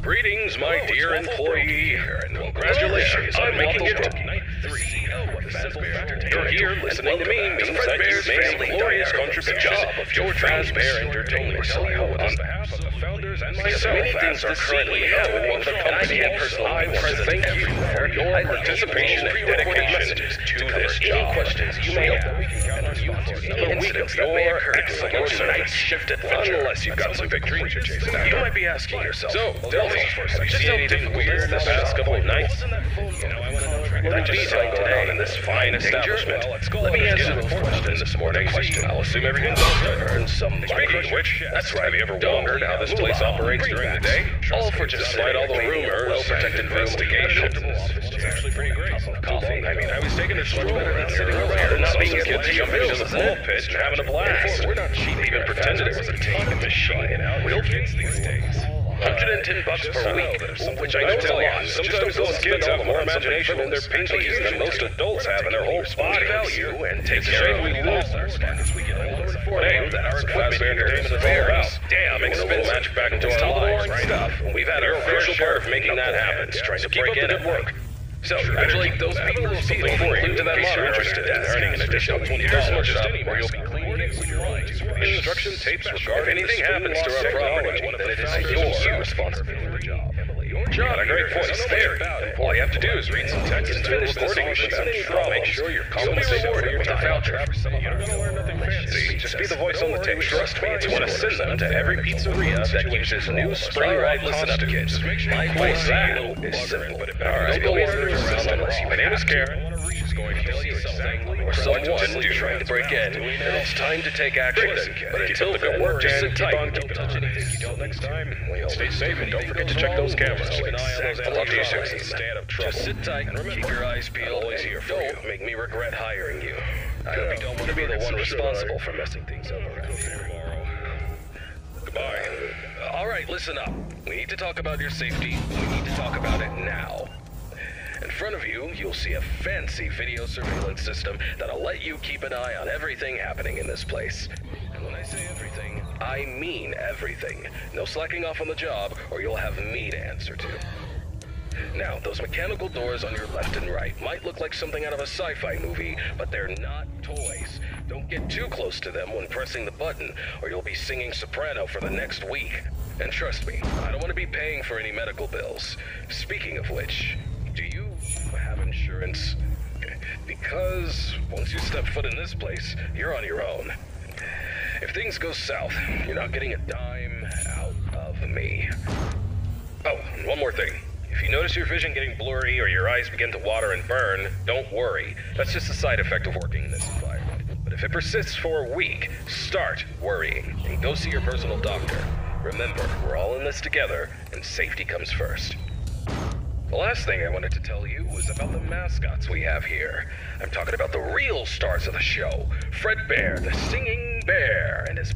Greetings, my dear employee, and congratulations on making it to night 3 of Fazbear. You're here listening to me means that you've made a glorious contribution of your Fazbear Entertainment. So, on behalf of the founders and myself, as are currently happening, the company and I want to thank you for your participation and dedication to this job. Any questions you may have, we can count on you for another week of your excellent night shift adventure. Unless you've got some big dreams you're chasing after. You might be asking yourself, so, tell me, have you seen anything weird the past couple of nights? You know, I want to know what is going on in this fine establishment. Let me answer the question this morning. I'll assume everything's earned some money. Speaking of which, that's right. Have you ever wondered how this place operates during the day? All for just despite all the rumors, well-protected investigations. It's actually pretty great. Coffee. I mean, I was taking a stroll around sitting over here, not being able to jump into the ball pit and having a blast. We're not cheap. Even pretended it was a tape machine. Real kids these days. $110 per week, which I know is a lot. Sometimes those kids have more imagination in their pinkies than most adults have in their whole body value and take care of. We lose our spine as we get older. Name that our Fazbear Entertainment is all about. Damn expensive. Match back into our lives right stuff. We've had our fair share of making that happen. Trying to break in at work. So, actually, those people who see the include to that model are interested in earning an additional $20 shop where you'll be cleaning your eyes. Instruction tapes regarding if anything happens to our property, then it is your responsibility for the job. Got a great voice there. All you have to do is read some text and finish recording without trouble. Make sure you're compensated for your time. You're not gonna learn nothing fancy. Just be the voice on the tape. Trust me, it's want to send them to every pizzeria that uses new spring ride costumes. My voice is simple. Alright, go order around unless you. My name is Karen. She's going to tell you something, or someone trying to break in, and it's time to take action. But until the good work, just sit tight. Don't touch anything you don't next time. Stay safe and don't forget to check those cameras. Keep an eye on those animatronics. Stay out of trouble. Just sit tight and keep your eyes peeled. Always here for you. Don't make me regret hiring you. I hope you don't want to be the one responsible for messing things up around here. Goodbye. All right, listen up. We need to talk about your safety. We need to talk about it now. In front of you, you'll see a fancy video surveillance system that'll let you keep an eye on everything happening in this place. And when I say everything, I mean everything. No slacking off on the job, or you'll have me to answer to. Now, those mechanical doors on your left and right might look like something out of a sci-fi movie, but they're not toys. Don't get too close to them when pressing the button, or you'll be singing soprano for the next week. And trust me, I don't want to be paying for any medical bills. Speaking of which, do you have insurance? Because once you step foot in this place, you're on your own. If things go south, you're not getting a dime out of me. Oh, and one more thing. If you notice your vision getting blurry or your eyes begin to water and burn, don't worry. That's just a side effect of working in this environment. But if it persists for a week, start worrying and go see your personal doctor. Remember, we're all in this together, and safety comes first. The last thing I wanted to tell you was about the mascots we have here. I'm talking about the real stars of the show. Fredbear, the singing bear, and his...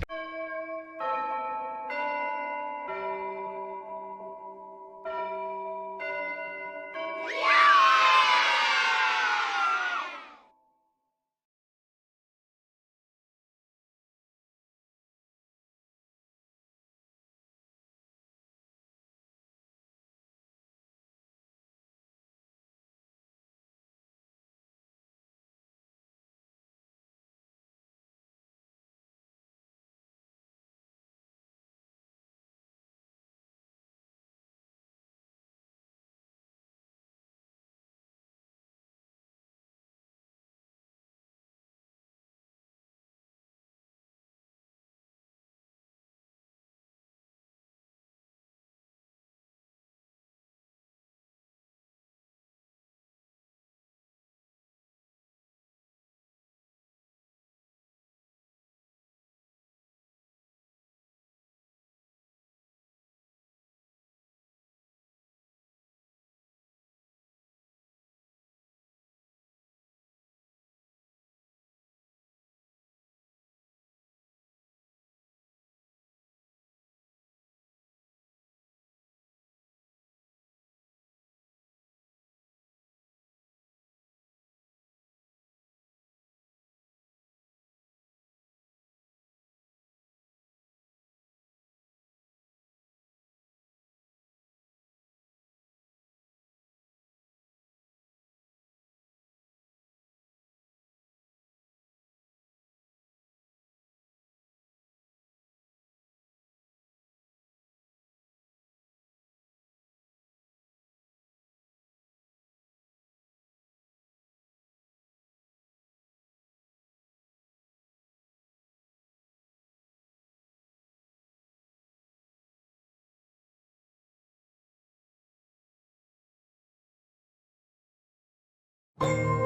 you.